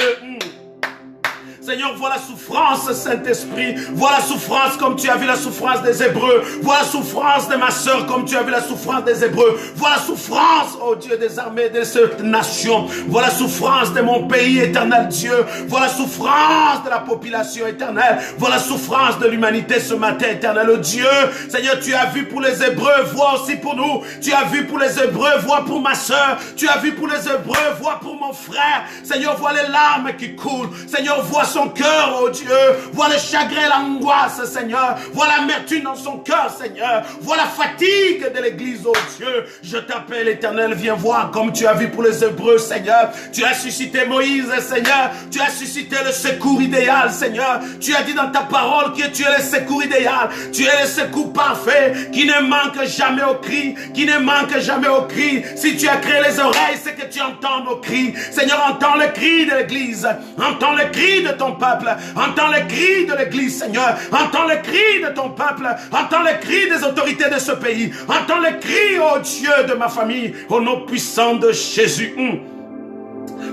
Seigneur, vois la souffrance, Saint-Esprit. Vois la souffrance comme tu as vu la souffrance des Hébreux. Vois la souffrance de ma soeur comme tu as vu la souffrance des Hébreux. Vois la souffrance, oh Dieu, des armées de cette nation. Vois la souffrance de mon pays, éternel Dieu. Vois la souffrance de la population éternelle. Vois la souffrance de l'humanité ce matin, éternel oh Dieu. Seigneur, tu as vu pour les Hébreux, vois aussi pour nous. Tu as vu pour les Hébreux, vois pour ma soeur. Tu as vu pour les Hébreux, vois pour mon frère. Seigneur, vois les larmes qui coulent. Seigneur, vois son cœur, oh Dieu. Vois le chagrin, l'angoisse, Seigneur. Vois l'amertume dans son cœur, Seigneur. Vois la fatigue de l'église, oh Dieu. Je t'appelle, Éternel, viens voir comme tu as vu pour les Hébreux, Seigneur. Tu as suscité Moïse, Seigneur. Tu as suscité le secours idéal, Seigneur. Tu as dit dans ta parole que tu es le secours idéal. Tu es le secours parfait qui ne manque jamais au cri, qui ne manque jamais au cri. Si tu as créé les oreilles, c'est que tu entends nos cris. Seigneur, entends le cri de l'église. Entends le cri de ton peuple. Entends le cri de l'église, Seigneur. Entends le cri de ton peuple. Entends le cri des autorités de ce pays. Entends le cri, oh Dieu, de ma famille. Au nom puissant de Jésus.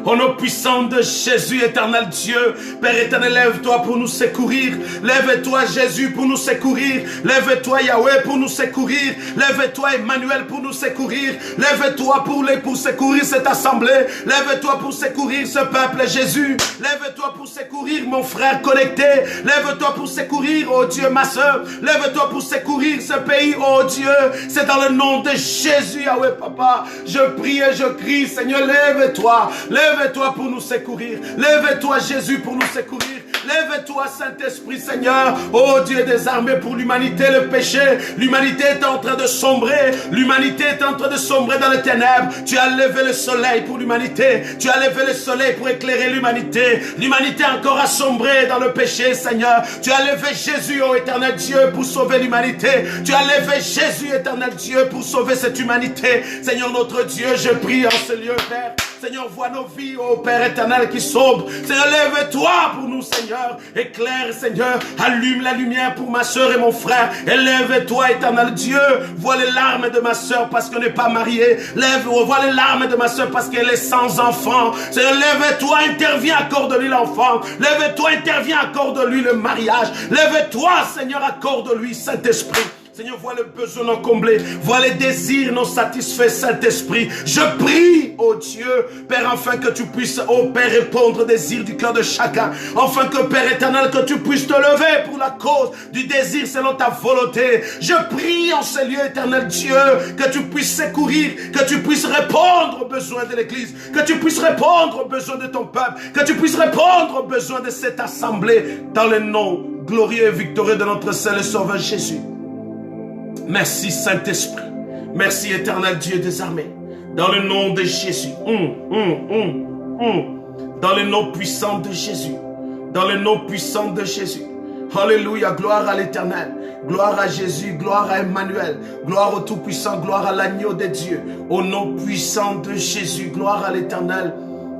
Au nom puissant de Jésus, éternel Dieu, Père éternel, lève-toi pour nous secourir. Lève-toi Jésus pour nous secourir. Lève-toi Yahweh pour nous secourir. Lève-toi Emmanuel pour nous secourir. Lève-toi pour secourir cette assemblée. Lève-toi pour secourir ce peuple Jésus. Lève-toi pour secourir mon frère connecté. Lève-toi pour secourir, oh Dieu, ma soeur. Lève-toi pour secourir ce pays, oh Dieu. C'est dans le nom de Jésus, Yahweh Papa. Je prie et je crie, Seigneur, lève-toi. Lève-toi pour nous secourir. Lève-toi Jésus pour nous secourir. Lève-toi Saint-Esprit Seigneur. Oh Dieu des armées pour l'humanité, le péché. L'humanité est en train de sombrer. L'humanité est en train de sombrer dans les ténèbres. Tu as levé le soleil pour l'humanité. Tu as levé le soleil pour éclairer l'humanité. L'humanité encore a sombré dans le péché Seigneur. Tu as levé Jésus, oh éternel Dieu, pour sauver l'humanité. Tu as levé Jésus, éternel Dieu, pour sauver cette humanité. Seigneur notre Dieu, je prie en ce lieu, Père. Seigneur, vois nos vies, oh Père éternel, qui sombre. Seigneur, lève-toi pour nous, Seigneur. Éclaire, Seigneur. Allume la lumière pour ma soeur et mon frère. Et lève-toi, éternel Dieu. Vois les larmes de ma soeur parce qu'elle n'est pas mariée. Vois les larmes de ma soeur parce qu'elle est sans enfant. Seigneur, lève-toi, interviens, accorde-lui l'enfant. Lève-toi, interviens, accorde-lui le mariage. Lève-toi, Seigneur, accorde-lui Saint-Esprit. Seigneur, vois le besoin non comblé, vois les désirs non satisfaits, Saint-Esprit. Je prie, oh Dieu, Père, afin que tu puisses, oh Père, répondre aux désirs du cœur de chacun. Enfin que, Père éternel, que tu puisses te lever pour la cause du désir selon ta volonté. Je prie en ce lieu, éternel Dieu, que tu puisses secourir, que tu puisses répondre aux besoins de l'Église, que tu puisses répondre aux besoins de ton peuple, que tu puisses répondre aux besoins de cette assemblée, dans le nom glorieux et victorieux de notre Seigneur et Sauveur Jésus. Merci Saint-Esprit. Merci éternel Dieu des armées. Dans le nom de Jésus. Dans le nom puissant de Jésus. Dans le nom puissant de Jésus. Alléluia. Gloire à l'éternel. Gloire à Jésus. Gloire à Emmanuel. Gloire au Tout-Puissant. Gloire à l'agneau de Dieu. Au nom puissant de Jésus. Gloire à l'éternel.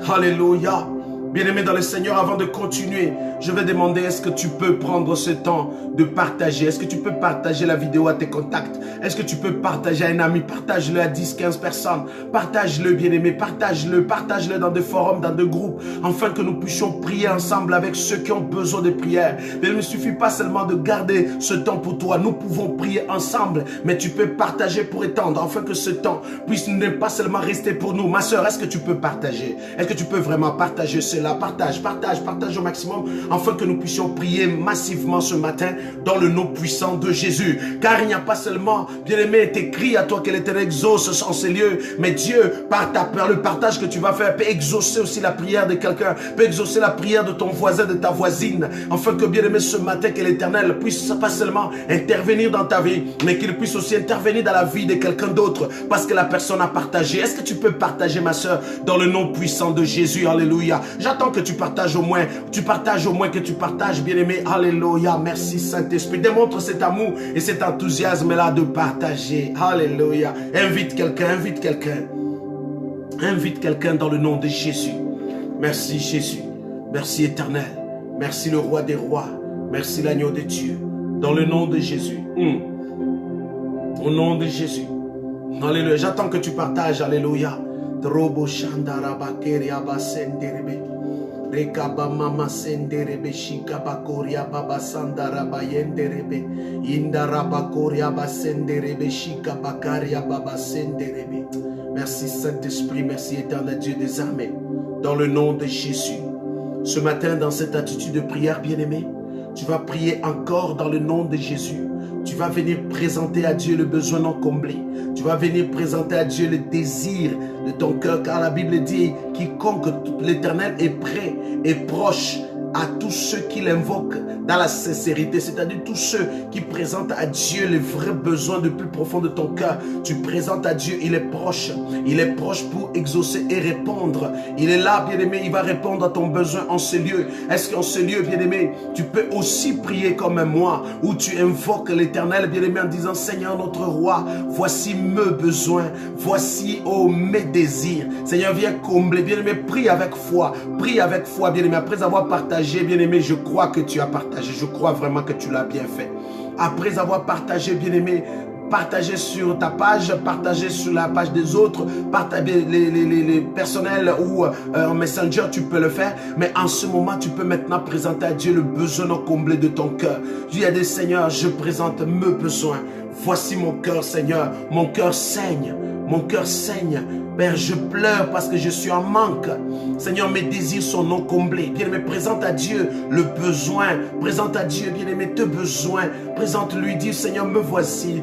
Alléluia. Bien-aimé dans le Seigneur, avant de continuer, je vais demander, est-ce que tu peux prendre ce temps de partager? Est-ce que tu peux partager la vidéo à tes contacts? Est-ce que tu peux partager à un ami? Partage-le à 10, 15 personnes. Partage-le, bien-aimé. Partage-le. Partage-le dans des forums, dans des groupes, afin que nous puissions prier ensemble avec ceux qui ont besoin de prière. Mais il ne suffit pas seulement de garder ce temps pour toi. Nous pouvons prier ensemble, mais tu peux partager pour étendre, afin que ce temps puisse ne pas seulement rester pour nous. Ma soeur, est-ce que tu peux partager? Est-ce que tu peux vraiment partager cela? Partage au maximum, afin que nous puissions prier massivement ce matin dans le nom puissant de Jésus. Car il n'y a pas seulement, bien-aimé, tes cris à toi que l'Éternel exauce en ces lieux, mais Dieu, par le partage que tu vas faire, peut exaucer aussi la prière de quelqu'un, peut exaucer la prière de ton voisin, de ta voisine, afin que, bien-aimé, ce matin, que l'Éternel puisse pas seulement intervenir dans ta vie, mais qu'il puisse aussi intervenir dans la vie de quelqu'un d'autre, parce que la personne a partagé. Est-ce que tu peux partager, ma soeur, dans le nom puissant de Jésus? Alléluia. J'attends que tu partages au moins, que tu partages, bien-aimé. Alléluia. Merci Saint-Esprit. Démontre cet amour et cet enthousiasme-là de partager. Alléluia. Invite quelqu'un, invite quelqu'un. Invite quelqu'un dans le nom de Jésus. Merci Jésus. Merci éternel. Merci le roi des rois. Merci l'agneau de Dieu. Dans le nom de Jésus. Au nom de Jésus. Alléluia. J'attends que tu partages. Alléluia. Drobo Shandara Bakeria Basenderebe. Rekaba Mama Senderebe Shikabakoria Baba Sandara Bayenderebe. Indarabakoria Basenderebe Shikabakaria Baba Senderebe. Merci Saint-Esprit, merci éternel Dieu des armées. Dans le nom de Jésus. Ce matin, dans cette attitude de prière, bien-aimé, tu vas prier encore dans le nom de Jésus. Tu vas venir présenter à Dieu le besoin non comblé. Tu vas venir présenter à Dieu le désir de ton cœur. Car la Bible dit, quiconque l'Éternel est prêt, est proche à tous ceux qui l'invoquent dans la sincérité, c'est-à-dire tous ceux qui présentent à Dieu les vrais besoins le plus profond de ton cœur. Tu présentes à Dieu, il est proche pour exaucer et répondre. Il est là, bien-aimé, il va répondre à ton besoin en ce lieu. Est-ce qu'en ce lieu, bien-aimé, tu peux aussi prier comme moi, où tu invoques l'Éternel, bien-aimé, en disant, Seigneur notre roi, voici mes besoins, voici, mes désirs. Seigneur, viens combler, bien-aimé, prie avec foi, bien-aimé, après avoir partagé, bien-aimé, je crois que tu as partagé, je crois vraiment que tu l'as bien fait. Après avoir partagé, bien-aimé, partagez sur ta page, partagez sur la page des autres, partagez les personnels ou en Messenger, tu peux le faire. Mais en ce moment, tu peux maintenant présenter à Dieu le besoin non comblé de ton cœur. Dieu a dit, Seigneur, je présente mes besoins. Voici mon cœur, Seigneur. Mon cœur saigne. Mon cœur saigne. Père, je pleure parce que je suis en manque. Seigneur, mes désirs sont non comblés. Bien-aimé, présente à Dieu le besoin. Présente à Dieu, bien-aimé, tes besoins. Présente-lui, dis, Seigneur, me voici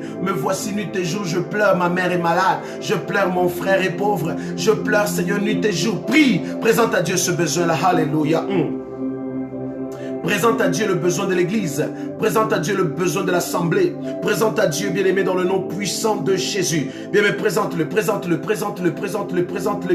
nuit et jour. Je pleure, ma mère est malade. Je pleure, mon frère est pauvre. Je pleure, Seigneur, nuit et jour. Prie, présente à Dieu ce besoin-là. Alléluia. Présente à Dieu le besoin de l'église. Présente à Dieu le besoin de l'assemblée. Présente à Dieu, bien-aimé, dans le nom puissant de Jésus. Bien-aimé, présente-le,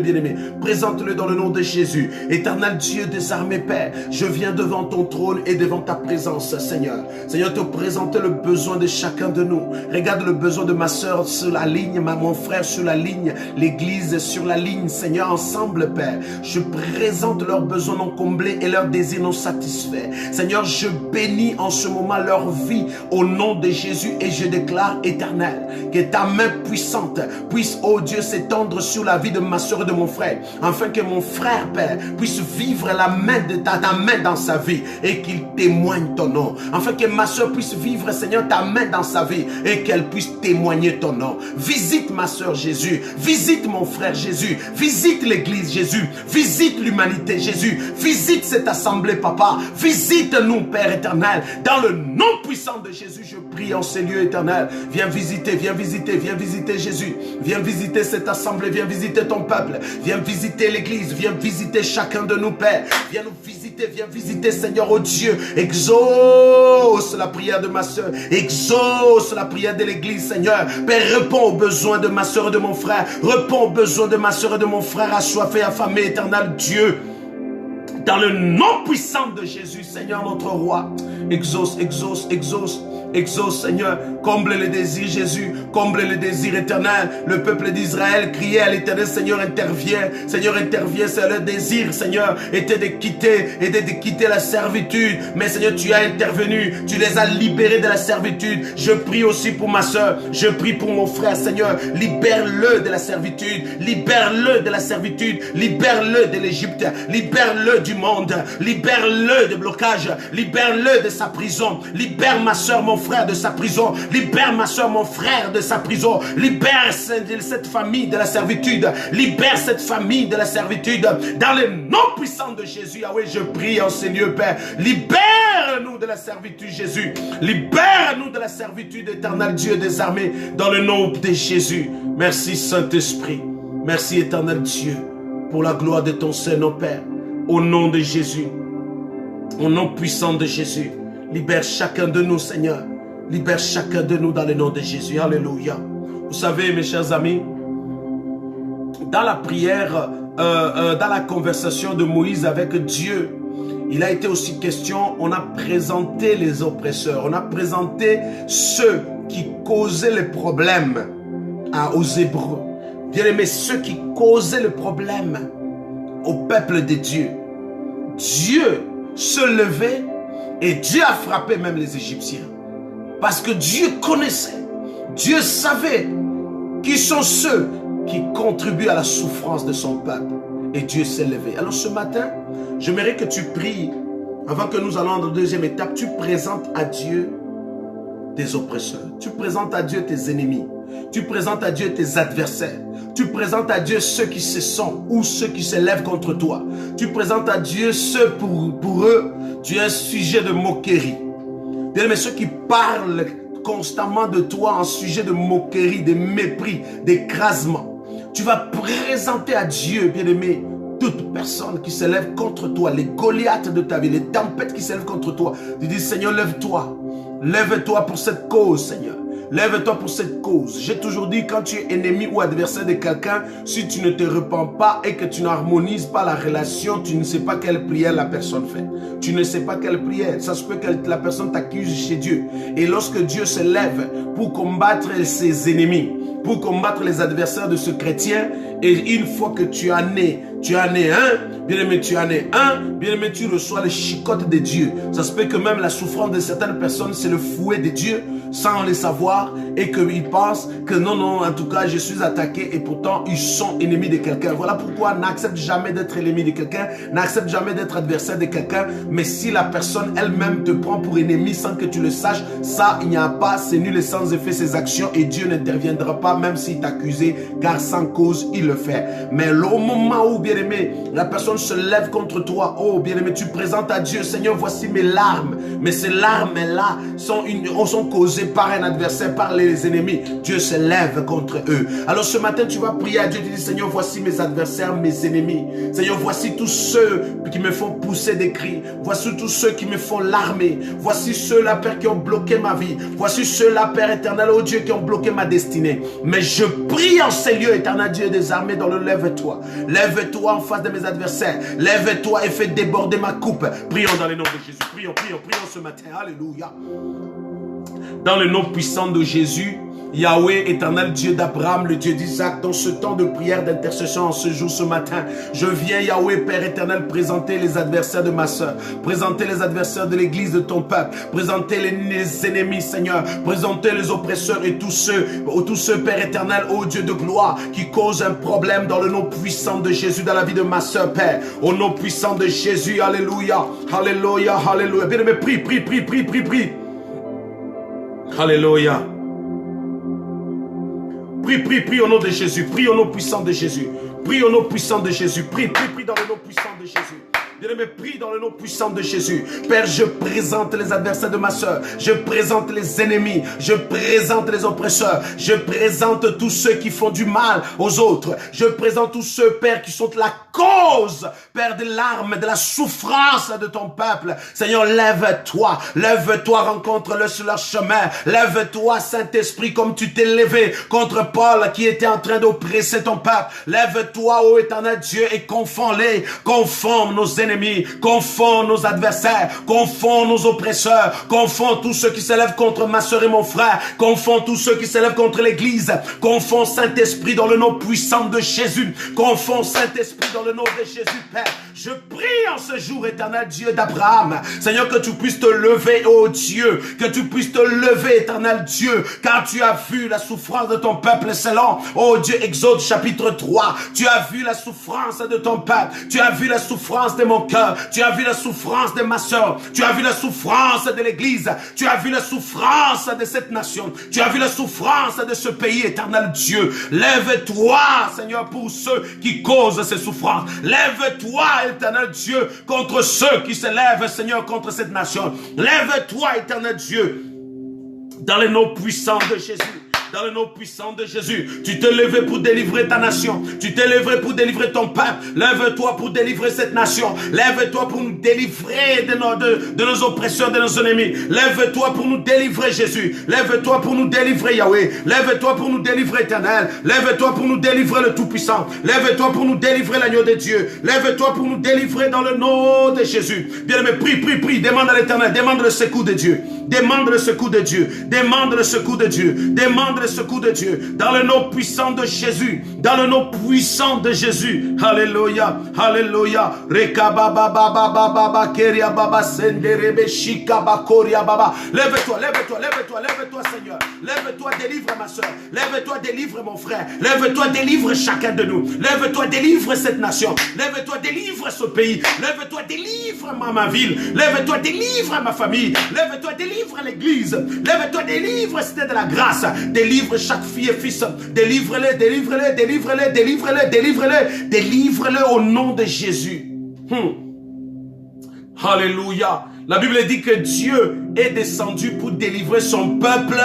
bien-aimé. Présente-le dans le nom de Jésus. Éternel Dieu des armées, Père, je viens devant ton trône et devant ta présence, Seigneur. Seigneur, te présenter le besoin de chacun de nous. Regarde le besoin de ma soeur sur la ligne, mon frère sur la ligne, l'église sur la ligne, Seigneur, ensemble, Père. Je présente leurs besoins non comblés et leurs désirs non satisfaits. Seigneur, je bénis en ce moment leur vie au nom de Jésus et je déclare, Éternel, que ta main puissante puisse, oh Dieu, s'étendre sur la vie de ma soeur et de mon frère, afin que mon frère, Père, puisse vivre la main de ta main dans sa vie et qu'il témoigne ton nom, afin que ma soeur puisse vivre, Seigneur, ta main dans sa vie et qu'elle puisse témoigner ton nom. Visite ma soeur Jésus, visite mon frère Jésus, visite l'église Jésus, visite l'humanité Jésus, visite cette assemblée, Papa, visite-nous, Père éternel, dans le nom puissant de Jésus, je prie en ces lieux éternels. Viens visiter Jésus. Viens visiter cette assemblée, viens visiter ton peuple. Viens visiter l'église, viens visiter chacun de nous, Père. Viens nous visiter, Seigneur, oh Dieu. Exauce la prière de ma soeur, exauce la prière de l'église, Seigneur. Père, réponds aux besoins de ma soeur et de mon frère. Réponds aux besoins de ma soeur et de mon frère assoiffé, affamé, éternel Dieu. Dans le nom puissant de Jésus, Seigneur notre roi, exauce, Seigneur, comble les désirs, Jésus, comble les désirs éternels. Le peuple d'Israël criait à l'Éternel, Seigneur intervient, c'est leur désir, Seigneur, était de quitter la servitude, mais Seigneur, tu as intervenu, tu les as libérés de la servitude. Je prie aussi pour ma soeur, je prie pour mon frère, Seigneur, libère-le de la servitude, libère-le de l'Égypte, libère-le du monde, libère-le de blocage, libère-le de sa prison, libère ma soeur, mon frère de sa prison, libère ma soeur, mon frère de sa prison, libère cette famille de la servitude, libère cette famille de la servitude, dans le nom puissant de Jésus. Yahweh, je prie en ces lieux, Père, libère-nous de la servitude, Jésus, libère-nous de la servitude, éternel Dieu des armées, dans le nom de Jésus. Merci Saint-Esprit, merci éternel Dieu, pour la gloire de ton Saint-Nom, Père. Au nom de Jésus, au nom puissant de Jésus, libère chacun de nous, Seigneur. Libère chacun de nous dans le nom de Jésus. Alléluia. Vous savez, mes chers amis, dans la prière, dans la conversation de Moïse avec Dieu, il a été aussi question, on a présenté les oppresseurs, on a présenté ceux qui causaient les problèmes aux Hébreux. Bien aimé, ceux qui causaient le problème au peuple de Dieu. Dieu se levait et Dieu a frappé même les Égyptiens. Parce que Dieu connaissait, Dieu savait qui sont ceux qui contribuent à la souffrance de son peuple. Et Dieu s'est levé. Alors ce matin, j'aimerais que tu pries, avant que nous allons dans la deuxième étape, tu présentes à Dieu tes oppresseurs. Tu présentes à Dieu tes ennemis. Tu présentes à Dieu tes adversaires. Tu présentes à Dieu ceux qui se sont ou ceux qui se lèvent contre toi. Tu présentes à Dieu ceux pour eux, tu es un sujet de moquerie. Bien-aimé, ceux qui parlent constamment de toi en sujet de moquerie, de mépris, d'écrasement. Tu vas présenter à Dieu, bien-aimé, toute personne qui se lève contre toi, les Goliaths de ta vie, les tempêtes qui se lèvent contre toi, tu dis Seigneur, lève-toi. Lève-toi pour cette cause, Seigneur. Lève-toi pour cette cause. J'ai toujours dit, quand tu es ennemi ou adversaire de quelqu'un, si tu ne te repens pas et que tu n'harmonises pas la relation, tu ne sais pas quelle prière la personne fait. Tu ne sais pas quelle prière. Ça se peut que la personne t'accuse chez Dieu. Et lorsque Dieu se lève pour combattre ses ennemis, pour combattre les adversaires de ce chrétien, et une fois que tu en es un, bien-aimé, tu en es un, bien-aimé, tu reçois les chicottes de Dieu. Ça se peut que même la souffrance de certaines personnes, c'est le fouet de Dieu, sans le savoir, et qu'ils pensent que non, en tout cas, je suis attaqué, et pourtant, ils sont ennemis de quelqu'un. Voilà pourquoi n'accepte jamais d'être ennemi de quelqu'un, n'accepte jamais d'être adversaire de quelqu'un, mais si la personne elle-même te prend pour ennemi sans que tu le saches, ça, il n'y a pas, c'est nul et sans effet ses actions, et Dieu n'interviendra pas, même s'il t'accusait, car sans cause, il le fait. Mais au moment où, bien-aimé, la personne se lève contre toi, oh, bien-aimé, tu présentes à Dieu, Seigneur, voici mes larmes, mais ces larmes-là sont causées par un adversaire, par les ennemis. Dieu se lève contre eux. Alors ce matin, tu vas prier à Dieu, tu dis, Seigneur, voici mes adversaires, mes ennemis. Seigneur, voici tous ceux qui me font pousser des cris. Voici tous ceux qui me font larmer. Voici ceux-là, Père, qui ont bloqué ma vie. Voici ceux-là, Père éternel, oh Dieu, qui ont bloqué ma destinée. Mais je prie en ces lieux, éternel Dieu des armées, dans le lève-toi. Lève-toi en face de mes adversaires. Lève-toi et fais déborder ma coupe. Prions dans le nom de Jésus. Prions ce matin. Alléluia. Dans le nom puissant de Jésus, Yahweh, éternel Dieu d'Abraham, le Dieu d'Isaac, dans ce temps de prière, d'intercession en ce jour, ce matin, je viens, Yahweh, Père éternel, présenter les adversaires de ma soeur, présenter les adversaires de l'église de ton peuple, présenter les ennemis, Seigneur, présenter les oppresseurs et tous ceux, Père éternel, ô Dieu de gloire, qui causent un problème dans le nom puissant de Jésus, dans la vie de ma soeur, Père, au nom puissant de Jésus, alléluia, alléluia, alléluia. Bien aimé, prie. Alléluia. Prie au nom de Jésus. Prie au nom puissant de Jésus. Prie au nom puissant de Jésus. Prie dans le nom puissant de Jésus. Bien-aimé, prie dans le nom puissant de Jésus. Père, je présente les adversaires de ma soeur. Je présente les ennemis. Je présente les oppresseurs. Je présente tous ceux qui font du mal aux autres. Je présente tous ceux, Père, qui sont la cause, Père, de larmes, de la souffrance de ton peuple. Seigneur, lève-toi. Lève-toi, rencontre-le sur leur chemin. Lève-toi, Saint-Esprit, comme tu t'es levé contre Paul qui était en train d'oppresser ton peuple. Lève-toi, ô éternel Dieu, et confonds-les. Confonds nos ennemis. Confonds nos adversaires, confonds nos oppresseurs, confonds tous ceux qui se lèvent contre ma soeur et mon frère, confonds tous ceux qui se lèvent contre l'église, confonds Saint-Esprit dans le nom puissant de Jésus, confonds Saint-Esprit dans le nom de Jésus, Père. Je prie en ce jour, éternel Dieu d'Abraham, Seigneur, que tu puisses te lever, ô Dieu, que tu puisses te lever, éternel Dieu, car tu as vu la souffrance de ton peuple selon, ô Dieu, Exode chapitre 3, tu as vu la souffrance de ton peuple, tu as vu la souffrance de mon cœur, tu as vu la souffrance de ma soeur, tu as vu la souffrance de l'église, tu as vu la souffrance de cette nation, tu as vu la souffrance de ce pays, éternel Dieu. Lève-toi, Seigneur, pour ceux qui causent ces souffrances. Lève-toi, éternel Dieu, contre ceux qui se lèvent, Seigneur, contre cette nation. Lève-toi, éternel Dieu, dans le nom puissant de Jésus. Dans le nom puissant de Jésus, tu t'es levé pour délivrer ta nation. Tu t'es levé pour délivrer ton peuple. Lève-toi pour délivrer cette nation. Lève-toi pour nous délivrer de nos oppresseurs, de nos ennemis. Lève-toi pour nous délivrer, Jésus. Lève-toi pour nous délivrer, Yahweh. Lève-toi pour nous délivrer, Éternel. Lève-toi pour nous délivrer, le Tout-Puissant. Lève-toi pour nous délivrer, l'agneau de Dieu. Lève-toi pour nous délivrer dans le nom de Jésus. Bien-aimé, prie. Demande à l'Éternel. Demande le secours de Dieu. Demande le secours de Dieu. Demande le secours de Dieu. Demande le secours de Dieu, dans le nom puissant de Jésus, dans le nom puissant de Jésus. Alléluia, alléluia. Rekaba baba baba baba keria baba senderebe shikaba koria baba. Lève-toi, Seigneur. Lève-toi, délivre ma soeur. Lève-toi, délivre mon frère. Lève-toi, délivre chacun de nous. Lève-toi, délivre cette nation. Lève-toi, délivre ce pays. Lève-toi, délivre ma ville. Lève-toi, délivre ma famille. Lève-toi, délivre l'église. Lève-toi, délivre Cité de la Grâce. Délivre chaque fille et fils. Délivre-les, délivre-les, délivre-les, délivre-les, délivre-les. Délivre-les au nom de Jésus. Alléluia. La Bible dit que Dieu est descendu pour délivrer son peuple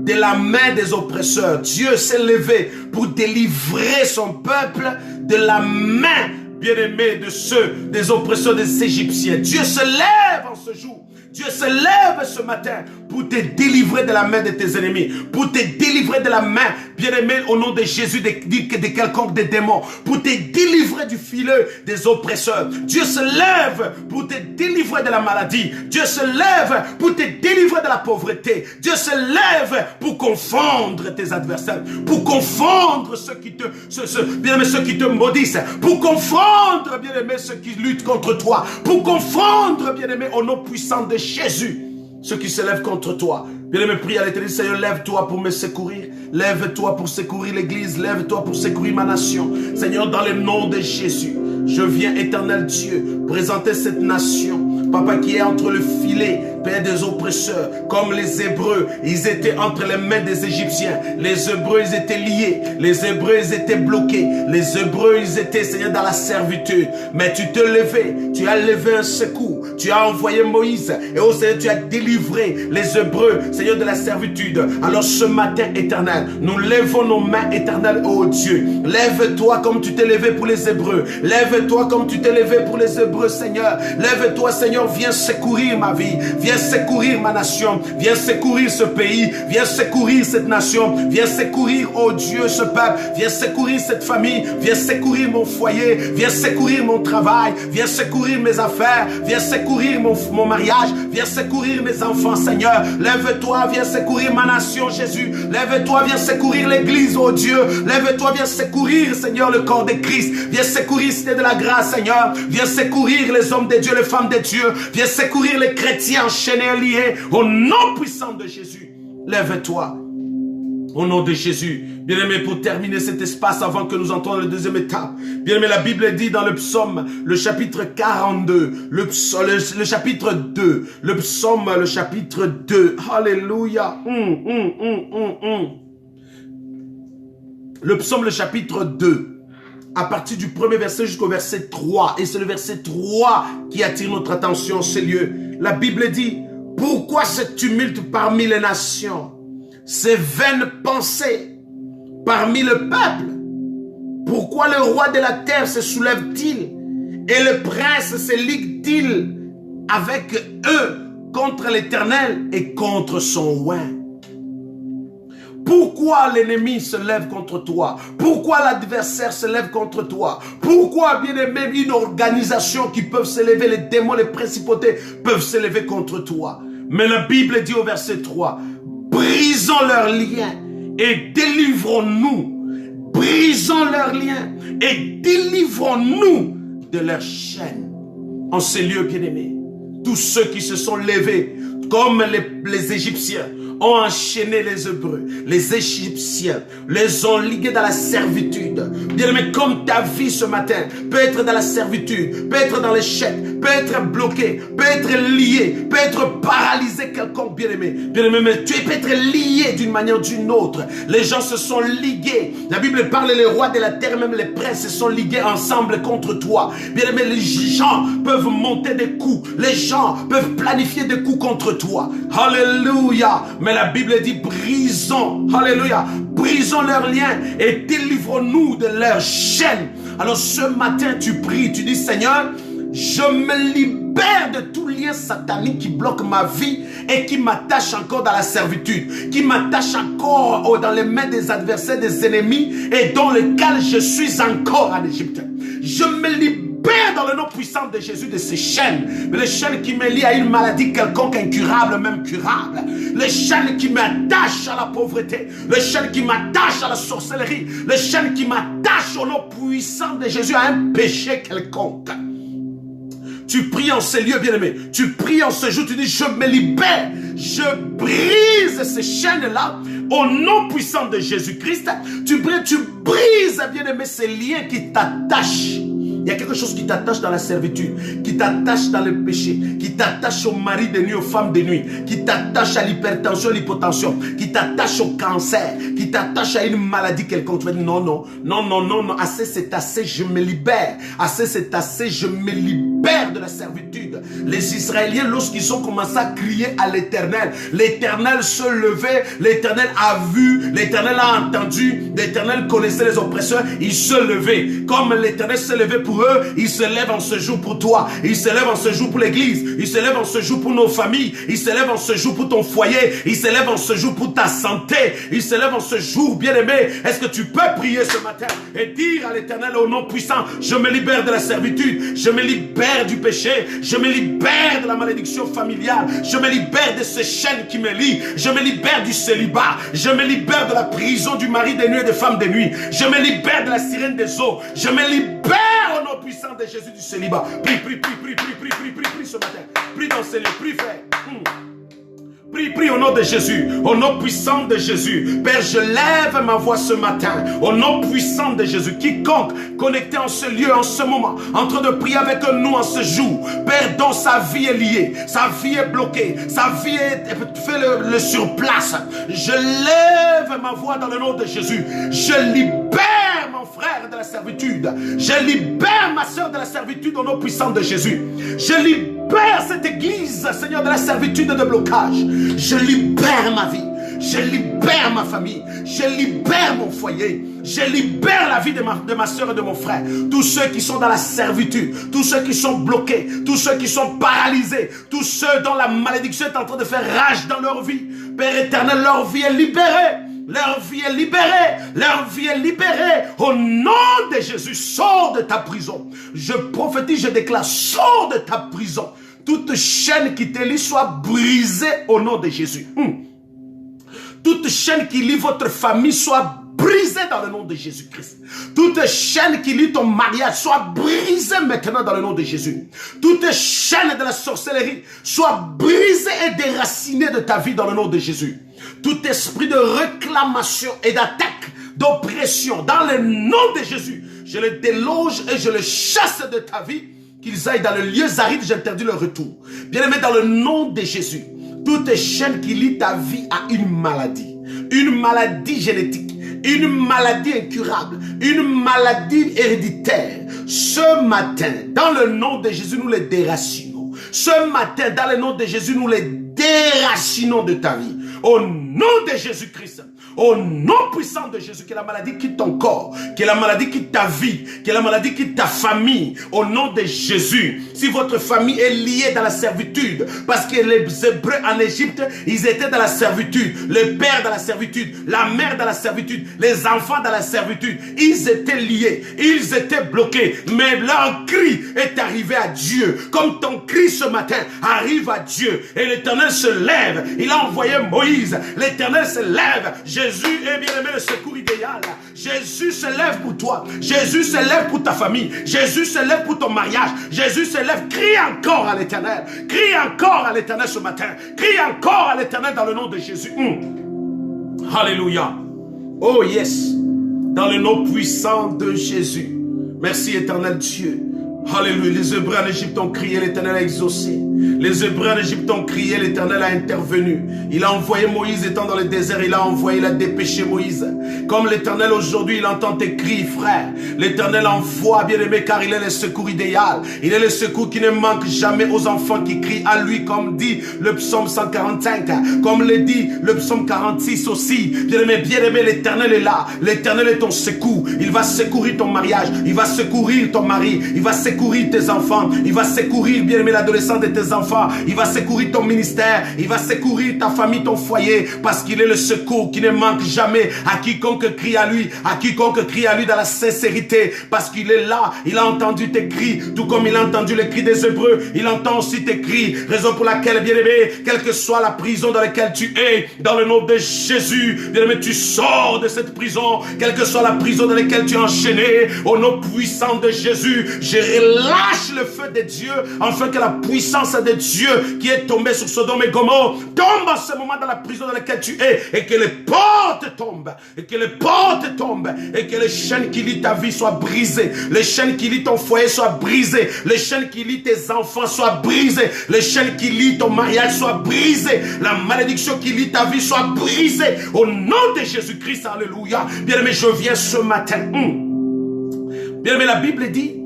de la main des oppresseurs. Dieu s'est levé pour délivrer son peuple de la main bien-aimé, de ceux, des oppresseurs des Égyptiens. Dieu se lève en ce jour. Dieu se lève ce matin pour te délivrer de la main de tes ennemis, pour te délivrer de la main, bien-aimé, au nom de Jésus, de quelconque des démons, pour te délivrer du filet des oppresseurs. Dieu se lève pour te délivrer de la maladie. Dieu se lève pour te délivrer de la pauvreté. Dieu se lève pour confondre tes adversaires, pour confondre ceux qui te, bien-aimé, ceux qui te maudissent, pour confondre, bien-aimé, ceux qui luttent contre toi, pour confondre, bien-aimé, au nom puissant de Jésus, ceux qui se lèvent contre toi. Bien-aimé, prie à l'Éternel, Seigneur, lève-toi pour me secourir. Lève-toi pour secourir l'Église. Lève-toi pour secourir ma nation. Seigneur, dans le nom de Jésus, je viens, éternel Dieu, présenter cette nation, Papa, qui est entre le filet, Père, des oppresseurs, comme les Hébreux, ils étaient entre les mains des Égyptiens. Les Hébreux, ils étaient liés. Les Hébreux, ils étaient bloqués. Les Hébreux, ils étaient, Seigneur, dans la servitude. Mais tu te levais, tu as levé un secours. Tu as envoyé Moïse. Et oh Seigneur, tu as délivré les Hébreux, Seigneur, de la servitude. Alors ce matin, éternel, nous levons nos mains, éternel, oh Dieu. Lève-toi comme tu t'es levé pour les Hébreux. Lève-toi comme tu t'es levé pour les Hébreux, Seigneur. Lève-toi, Seigneur, viens secourir ma vie. Viens secourir ma nation. Viens secourir ce pays. Viens secourir cette nation. Viens secourir, oh Dieu, ce peuple. Viens secourir cette famille. Viens secourir mon foyer. Viens secourir mon travail. Viens secourir mes affaires. Viens secourir mon mariage. Viens secourir mes enfants, Seigneur. Lève-toi, viens secourir ma nation, Jésus. Lève-toi, viens secourir l'église, oh Dieu. Lève-toi, viens secourir, Seigneur, le corps de Christ. Viens secourir Cité de la Grâce, Seigneur. Viens secourir les hommes de Dieu, les femmes de Dieu. Viens secourir les chrétiens enchaînés et liés. Au nom puissant de Jésus, lève-toi. Au nom de Jésus, bien-aimé, pour terminer cet espace avant que nous entrons dans la deuxième étape. Bien-aimé, la Bible dit dans le psaume, le chapitre 42, le chapitre 2, le psaume, le chapitre 2. Alléluia. Le psaume, le chapitre 2, à partir du premier verset jusqu'au verset 3. Et c'est le verset 3 qui attire notre attention en ces lieux. La Bible dit, pourquoi ce tumulte parmi les nations? Ces vaines pensées parmi le peuple. Pourquoi le roi de la terre se soulève-t-il et le prince se ligue-t-il avec eux contre l'Éternel et contre son oint? Pourquoi l'ennemi se lève contre toi? Pourquoi l'adversaire se lève contre toi? Pourquoi, bien-aimé, une organisation qui peut se lever, les démons, les principautés peuvent se lever contre toi? Mais la Bible dit au verset 3, brisons leurs liens et délivrons-nous. Brisons leurs liens et délivrons-nous de leurs chaînes. En ces lieux, bien-aimés, tous ceux qui se sont levés, comme les Égyptiens, ont enchaîné les Hébreux. Les Égyptiens les ont ligués dans la servitude. Bien-aimé, comme ta vie ce matin peut être dans la servitude, peut être dans l'échec, peut être bloqué, peut être lié, peut être paralysé quelconque, bien-aimé. Bien-aimé, mais tu peux être lié d'une manière ou d'une autre. Les gens se sont ligués. La Bible parle, les rois de la terre, même les princes se sont ligués ensemble contre toi. Bien-aimé, les gens peuvent monter des coups. Les gens peuvent planifier des coups contre toi. Alléluia. Mais la Bible dit, brisons, alléluia, brisons leurs liens et délivrons-nous de leurs chaînes. Alors ce matin, tu pries, tu dis, Seigneur, je me libère de tout lien satanique qui bloque ma vie et qui m'attache encore dans la servitude, qui m'attache encore dans les mains des adversaires, des ennemis et dans lesquels je suis encore en Égypte. Je me libère dans le nom puissant de Jésus de ces chaînes, les chaînes qui me lient à une maladie quelconque, incurable, même curable, les chaînes qui m'attachent à la pauvreté, les chaînes qui m'attachent à la sorcellerie, les chaînes qui m'attachent au nom puissant de Jésus à un péché quelconque. Tu pries en ces lieux, bien-aimés. Tu pries en ce jour, tu dis, je me libère. Je brise ces chaînes-là au nom puissant de Jésus-Christ. Tu brises, bien-aimé, ces liens qui t'attachent. Il y a quelque chose qui t'attache dans la servitude, qui t'attache dans le péché, qui t'attache au mari de nuit, aux femmes de nuit, qui t'attache à l'hypertension, l'hypotension, qui t'attache au cancer, qui t'attache à une maladie quelconque. Tu vas dire non, non, non, non, non, non, assez c'est assez, je me libère. Assez c'est assez, je me libère de la servitude. Les Israéliens, lorsqu'ils ont commencé à crier à l'Éternel, l'Éternel se levait, l'Éternel a vu, l'Éternel a entendu, l'Éternel connaissait les oppresseurs, il se levait. Comme l'Éternel se levait pour pour eux, il se lève en ce jour pour toi. Il se lève en ce jour pour l'église. Il se lève en ce jour pour nos familles. Il se lève en ce jour pour ton foyer. Il se lève en ce jour pour ta santé. Il se lève en ce jour, bien-aimé. Est-ce que tu peux prier ce matin et dire à l'Éternel au nom puissant, je me libère de la servitude, je me libère du péché, je me libère de la malédiction familiale, je me libère de ces chaînes qui me lient, je me libère du célibat, je me libère de la prison du mari des nuits et des femmes des nuits, je me libère de la sirène des eaux, je me libère au nom puissant de Jésus du célibat. Prie ce matin, prie dans ces lieux, prie frère. Prie au nom de Jésus, au nom puissant de Jésus. Père, je lève ma voix ce matin, au nom puissant de Jésus. Quiconque connecté en ce lieu, en ce moment, en train de prier avec nous en ce jour, Père, dont sa vie est liée, sa vie est bloquée, sa vie fait le surplace. Je lève ma voix dans le nom de Jésus. Je libère mon frère de la servitude. Je libère ma soeur de la servitude au nom puissant de Jésus. Je libère cette église, Seigneur, de la servitude et de blocage. Je libère ma vie. Je libère ma famille. Je libère mon foyer. Je libère la vie de ma soeur et de mon frère. Tous ceux qui sont dans la servitude, tous ceux qui sont bloqués, tous ceux qui sont paralysés, tous ceux dont la malédiction est en train de faire rage dans leur vie. Père éternel, leur vie est libérée. Leur vie est libérée. Leur vie est libérée. Au nom de Jésus, sors de ta prison. Je prophétise, je déclare, sors de ta prison. Toute chaîne qui te lie soit brisée au nom de Jésus. Toute chaîne qui lie votre famille soit brisée dans le nom de Jésus-Christ. Toute chaîne qui lie ton mariage soit brisée maintenant dans le nom de Jésus. Toute chaîne de la sorcellerie soit brisée et déracinée de ta vie dans le nom de Jésus. Tout esprit de réclamation et d'attaque, d'oppression, dans le nom de Jésus, je le déloge et je le chasse de ta vie. Qu'ils aillent dans le lieu aride, j'interdis leur retour. Bien-aimé, dans le nom de Jésus, toute chaîne qui lie ta vie à une maladie génétique, une maladie incurable, une maladie héréditaire, ce matin, dans le nom de Jésus, nous les déracinons. Ce matin, dans le nom de Jésus, nous les déracinons de ta vie. Au nom de Jésus-Christ, au nom puissant de Jésus, que la maladie quitte ton corps, que la maladie quitte ta vie, que la maladie quitte ta famille, au nom de Jésus. Si votre famille est liée dans la servitude, parce que les Hébreux en Égypte, ils étaient dans la servitude, le père dans la servitude, la mère dans la servitude, les enfants dans la servitude, ils étaient liés, ils étaient bloqués, mais leur cri est arrivé à Dieu, comme ton cri ce matin arrive à Dieu, et l'Éternel se lève, il a envoyé Moïse, l'Éternel se lève. Jésus est bien aimé, le secours idéal. Jésus se lève pour toi. Jésus se lève pour ta famille. Jésus se lève pour ton mariage. Jésus se lève. Crie encore à l'Éternel. Crie encore à l'Éternel ce matin. Crie encore à l'Éternel dans le nom de Jésus. Alléluia. Oh yes. Dans le nom puissant de Jésus. Merci éternel Dieu. Alléluia. Les Hébreux en Égypte ont crié, l'Éternel a exaucé. Les Hébreux en Égypte ont crié, l'Éternel a intervenu. Il a envoyé Moïse étant dans le désert, il a dépêché Moïse. Comme l'Éternel aujourd'hui, il entend tes cris, frère. L'Éternel envoie, bien-aimé, car il est le secours idéal. Il est le secours qui ne manque jamais aux enfants qui crient à lui, comme dit le psaume 145, comme le dit le psaume 46 aussi. Bien-aimé, l'Éternel est là. L'Éternel est ton secours. Il va secourir ton mariage. Il va secourir ton mari. Il va secourir tes enfants. Il va secourir, bien-aimé, l'adolescent de tes enfants. Il va secourir ton ministère. Il va secourir ta famille, ton foyer. Parce qu'il est le secours qui ne manque jamais à quiconque crie à lui. À quiconque crie à lui dans la sincérité. Parce qu'il est là. Il a entendu tes cris. Tout comme il a entendu les cris des Hébreux. Il entend aussi tes cris. Raison pour laquelle, bien-aimé, quelle que soit la prison dans laquelle tu es, dans le nom de Jésus, bien-aimé, tu sors de cette prison. Quelle que soit la prison dans laquelle tu es enchaîné, au nom puissant de Jésus, je relâche le feu de Dieu, afin que la puissance de Dieu qui est tombée sur Sodome et Gomorrhe tombe en ce moment dans la prison dans laquelle tu es, et que les portes tombent, et que les portes tombent, et que les chaînes qui lient ta vie soient brisées, les chaînes qui lient ton foyer soient brisées, les chaînes qui lient tes enfants soient brisées, les chaînes qui lient ton mariage soient brisées, la malédiction qui lie ta vie soit brisée, au nom de Jésus-Christ, alléluia. Bien-aimé, je viens ce matin. Bien-aimé, la Bible dit,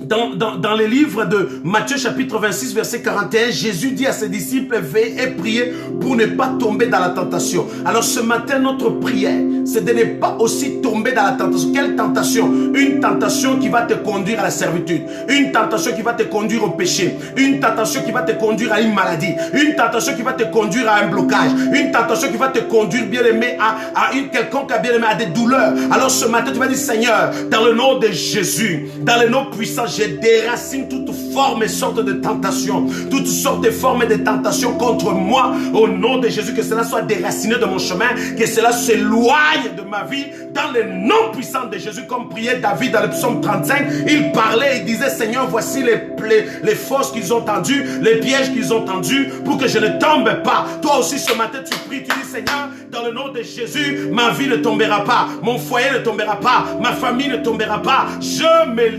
Dans les livres de Matthieu chapitre 26 verset 41, Jésus dit à ses disciples, veillez et priez pour ne pas tomber dans la tentation. Alors ce matin, notre prière, c'est de ne pas aussi tomber dans la tentation. Quelle tentation? Une tentation qui va te conduire à la servitude, une tentation qui va te conduire au péché, une tentation qui va te conduire à une maladie, une tentation qui va te conduire à un blocage, une tentation qui va te conduire, bien aimé, à une quelconque, bien aimé, à des douleurs. Alors ce matin, tu vas dire, Seigneur, dans le nom de Jésus, dans le nom puissant, je déracine toute forme et sorte de tentation, toutes sortes de formes de tentation contre moi, au nom de Jésus, que cela soit déraciné de mon chemin, que cela s'éloigne de ma vie, dans le nom puissant de Jésus, comme priait David dans le psaume 35, il parlait, il disait, Seigneur, voici les fosses qu'ils ont tendues, les pièges qu'ils ont tendus, pour que je ne tombe pas. Toi aussi ce matin, tu pries, tu dis, Seigneur, dans le nom de Jésus, ma vie ne tombera pas, mon foyer ne tombera pas, ma famille ne tombera pas, je me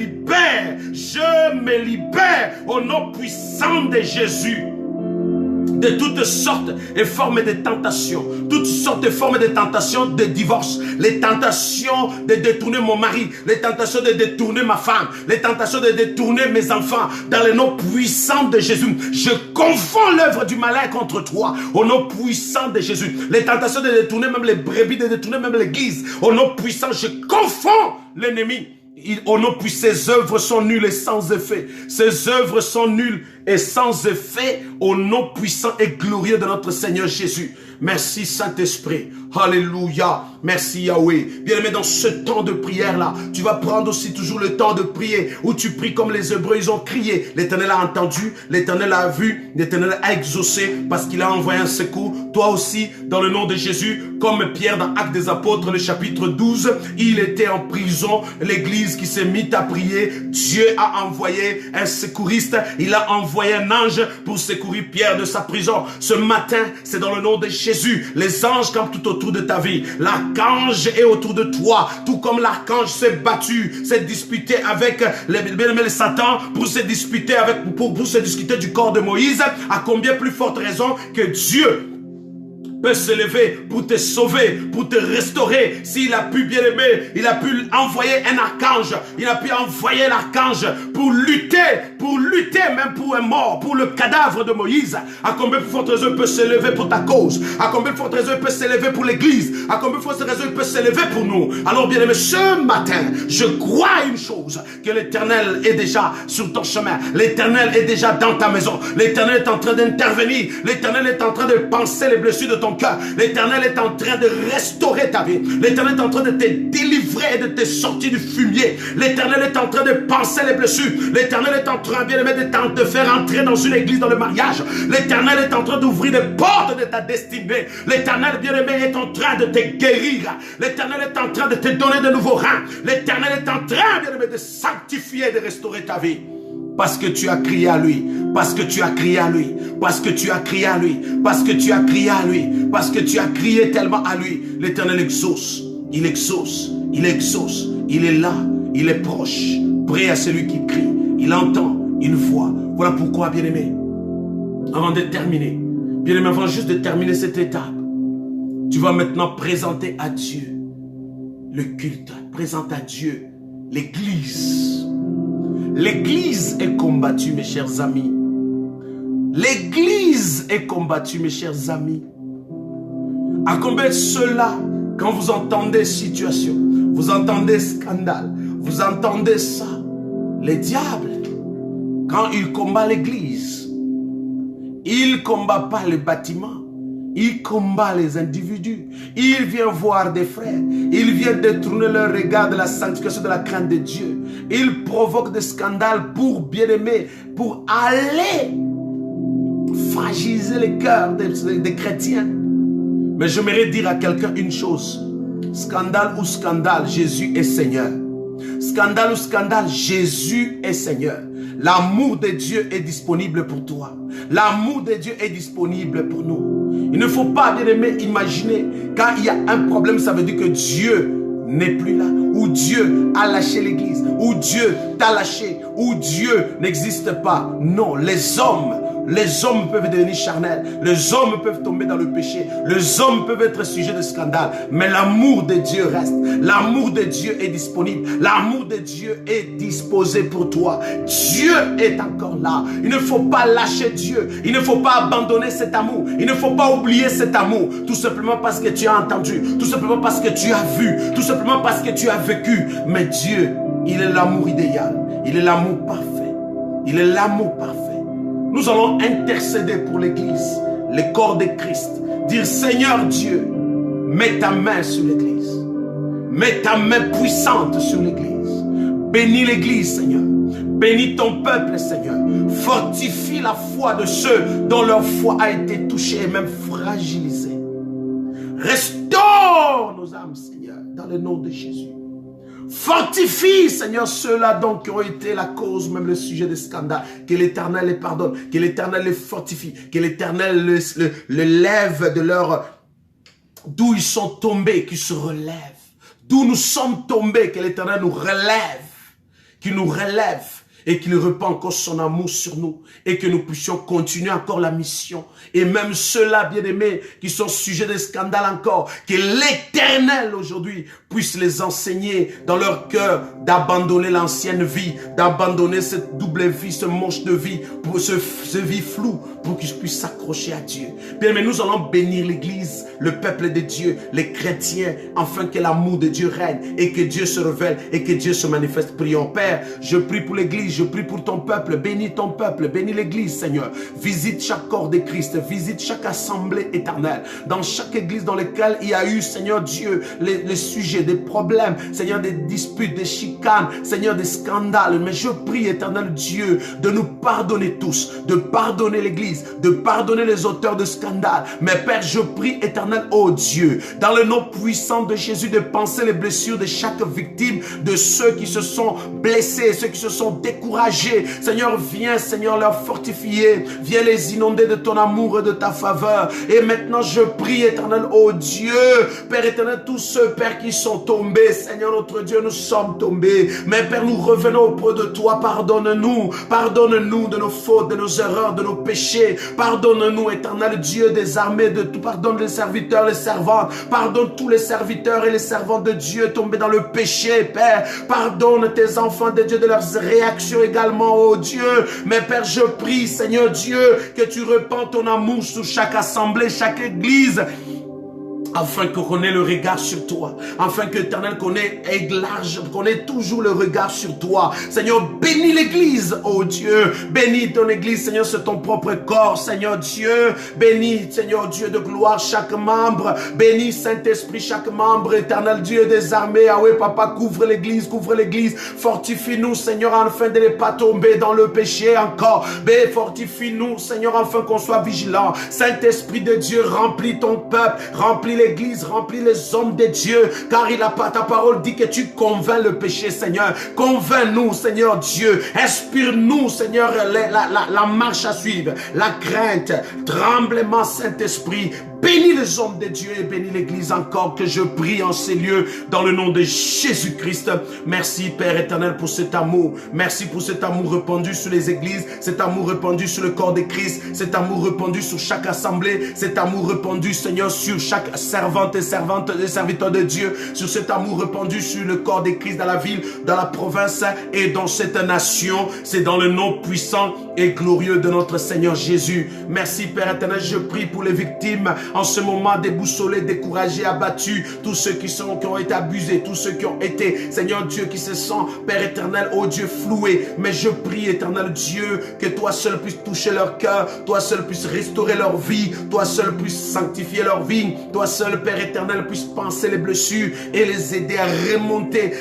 libère au nom puissant de Jésus de toutes sortes et formes de tentations, toutes sortes de formes de tentations de divorce, les tentations de détourner mon mari, les tentations de détourner ma femme, les tentations de détourner mes enfants, dans le nom puissant de Jésus. Je confonds l'œuvre du malin contre toi, au nom puissant de Jésus. Les tentations de détourner même les brebis, de détourner même l'église, au nom puissant, je confonds l'ennemi. Au nom puissant, ses œuvres sont nulles et sans effet. Ses œuvres sont nulles et sans effet, au nom puissant et glorieux de notre Seigneur Jésus. Merci Saint-Esprit. Alléluia. Merci Yahweh. Bien-aimé, dans ce temps de prière-là, tu vas prendre aussi toujours le temps de prier, où tu pries comme les Hébreux, ils ont crié. L'Éternel a entendu, l'Éternel a vu, l'Éternel a exaucé, parce qu'il a envoyé un secours. Toi aussi, dans le nom de Jésus, comme Pierre dans Actes des Apôtres, le chapitre 12, il était en prison, l'église qui s'est mise à prier, Dieu a envoyé un secouriste, il a envoyé un ange pour secourir Pierre de sa prison. Ce matin, c'est dans le nom de Jésus, les anges campent tout autour de ta vie, l'archange est autour de toi, tout comme l'archange s'est battu, s'est disputé avec les Satan pour se disputer pour se discuter du corps de Moïse, à combien plus forte raison que Dieu peut se lever pour te sauver, pour te restaurer. S'il a pu, bien aimer, il a pu envoyer un archange, il a pu envoyer l'archange pour lutter même pour un mort, pour le cadavre de Moïse. À combien plus forte raison il peut se lever pour ta cause, à combien plus forte raison il peut se lever pour l'église, à combien plus forte raison il peut se lever pour nous. Alors bien aimé, ce matin, je crois une chose, que l'Éternel est déjà sur ton chemin, l'Éternel est déjà dans ta maison, l'Éternel est en train d'intervenir, l'Éternel est en train de penser les blessures de ton cœur, l'Éternel est en train de restaurer ta vie, l'Éternel est en train de te délivrer et de te sortir du fumier, l'Éternel est en train de penser les blessures, l'Éternel est en train, bien aimé, de te faire entrer dans une église, dans le mariage, l'Éternel est en train d'ouvrir les portes de ta destinée, l'Éternel, bien aimé, est en train de te guérir, l'Éternel est en train de te donner de nouveaux reins, l'Éternel est en train, bien aimé, de sanctifier et de restaurer ta vie. Parce que tu as crié à lui, parce que tu as crié à lui, parce que tu as crié à lui, parce que tu as crié à lui, parce que tu as crié tellement à lui. L'Éternel exauce, il exauce, il exauce, il est là, il est proche, prêt à celui qui crie, il entend une voix. Voilà pourquoi, bien-aimé, avant de terminer, bien-aimé, avant juste de terminer cette étape, tu vas maintenant présenter à Dieu le culte, présente à Dieu l'église. L'église est combattue, mes chers amis. L'église est combattue, mes chers amis. À combien cela, quand vous entendez situation, vous entendez scandale, vous entendez ça, les diables, quand ils combattent l'église, ils ne combattent pas les bâtiments. Il combat les individus. Il vient voir des frères. Il vient détourner leur regard de la sanctification, de la crainte de Dieu. Il provoque des scandales pour bien-aimer, pour aller fragiliser les cœurs des chrétiens. Mais j'aimerais dire à quelqu'un une chose. Scandale ou scandale, Jésus est Seigneur. Scandale ou scandale, Jésus est Seigneur. L'amour de Dieu est disponible pour toi. L'amour de Dieu est disponible pour nous. Il ne faut pas, bien aimé, imaginer quand il y a un problème, ça veut dire que Dieu n'est plus là, ou Dieu a lâché l'église, ou Dieu t'a lâché, ou Dieu n'existe pas. Non, les hommes Les hommes peuvent devenir charnels. Les hommes peuvent tomber dans le péché. Les hommes peuvent être sujets de scandale. Mais l'amour de Dieu reste. L'amour de Dieu est disponible. L'amour de Dieu est disposé pour toi. Dieu est encore là. Il ne faut pas lâcher Dieu. Il ne faut pas abandonner cet amour. Il ne faut pas oublier cet amour. Tout simplement parce que tu as entendu. Tout simplement parce que tu as vu. Tout simplement parce que tu as vécu. Mais Dieu, il est l'amour idéal. Il est l'amour parfait. Il est l'amour parfait. Nous allons intercéder pour l'Église, le corps de Christ. Dire, Seigneur Dieu, mets ta main sur l'Église. Mets ta main puissante sur l'Église. Bénis l'Église, Seigneur. Bénis ton peuple, Seigneur. Fortifie la foi de ceux dont leur foi a été touchée et même fragilisée. Restaure nos âmes, Seigneur, dans le nom de Jésus. Fortifie, Seigneur, ceux-là donc qui ont été la cause, même le sujet des scandales. Que l'Éternel les pardonne, que l'Éternel les fortifie, que l'Éternel le lève de leur... D'où ils sont tombés, qu'ils se relèvent. D'où nous sommes tombés, que l'Éternel nous relève. Qu'il nous relève et qu'il répand encore son amour sur nous et que nous puissions continuer encore la mission. Et même ceux-là, bien-aimés, qui sont sujets de scandale encore, que l'Éternel aujourd'hui puisse les enseigner dans leur cœur d'abandonner l'ancienne vie, d'abandonner cette double vie, ce manche de vie, pour ce vie floue, pour qu'ils puissent s'accrocher à Dieu. Bien, mais nous allons bénir l'Église, le peuple de Dieu, les chrétiens, afin que l'amour de Dieu règne et que Dieu se révèle et que Dieu se manifeste. Prions, Père, je prie pour l'Église, je prie pour ton peuple, bénis ton peuple, bénis l'Église, Seigneur. Visite chaque corps de Christ, visite chaque assemblée éternelle, dans chaque église dans laquelle il y a eu, Seigneur Dieu, les sujets, des problèmes, Seigneur, des disputes, des chicanes, Seigneur, des scandales. Mais je prie, éternel Dieu, de nous pardonner tous, de pardonner l'Église, de pardonner les auteurs de scandales. Mais Père, je prie, éternel, oh Dieu, dans le nom puissant de Jésus, de penser les blessures de chaque victime, de ceux qui se sont blessés, ceux qui se sont découragés. Seigneur, viens, Seigneur, leur fortifier, viens les inonder de ton amour et de ta faveur. Et maintenant, je prie, éternel, oh Dieu, Père éternel, tous ceux, Père, qui sont tombés, Seigneur, notre Dieu, nous sommes tombés. Mais Père, nous revenons auprès de toi, pardonne-nous, pardonne-nous de nos fautes, de nos erreurs, de nos péchés. Pardonne-nous, éternel Dieu des armées, de tout. Pardonne les serviteurs, les servantes. Pardonne tous les serviteurs et les servantes de Dieu tombés dans le péché, Père. Pardonne tes enfants de Dieu de leurs réactions également, oh Dieu. Mais Père, je prie, Seigneur Dieu, que tu répands ton amour sur chaque assemblée, chaque église, afin qu'on ait le regard sur toi, afin que l'Éternel qu'on ait toujours le regard sur toi. Seigneur, bénis l'Église, oh Dieu, bénis ton Église, Seigneur, c'est ton propre corps, Seigneur Dieu, bénis, Seigneur Dieu de gloire, chaque membre, bénis Saint-Esprit, chaque membre, Éternel Dieu des armées, ah oui, Papa, couvre l'Église, fortifie-nous, Seigneur, afin de ne pas tomber dans le péché encore, fortifie-nous, Seigneur, afin qu'on soit vigilant. Saint-Esprit de Dieu, remplis ton peuple, remplis l'Église, remplis les hommes de Dieu, car ta parole dit que tu convaincs le péché, Seigneur. Convainc-nous, Seigneur Dieu. Inspire-nous, Seigneur, la marche à suivre, la crainte, tremblement, Saint-Esprit. Bénis les hommes de Dieu et bénis l'Église encore, que je prie en ces lieux dans le nom de Jésus-Christ. Merci Père éternel pour cet amour. Merci pour cet amour répandu sur les églises, cet amour répandu sur le corps de Christ, cet amour répandu sur chaque assemblée, cet amour répandu, Seigneur, sur chaque servante et serviteur de Dieu, sur cet amour répandu sur le corps de Christ dans la ville, dans la province et dans cette nation. C'est dans le nom puissant et glorieux de notre Seigneur Jésus. Merci Père éternel, je prie pour les victimes en ce moment, déboussolés, découragés, abattus, tous ceux qui ont été abusés, tous ceux qui ont été, Seigneur Dieu, qui se sentent, Père éternel, oh Dieu, floués. Mais je prie, éternel Dieu, que toi seul puisses toucher leur cœur, toi seul puisses restaurer leur vie, toi seul puisses sanctifier leur vie, toi seul, Père éternel, puisses penser les blessures et les aider à remonter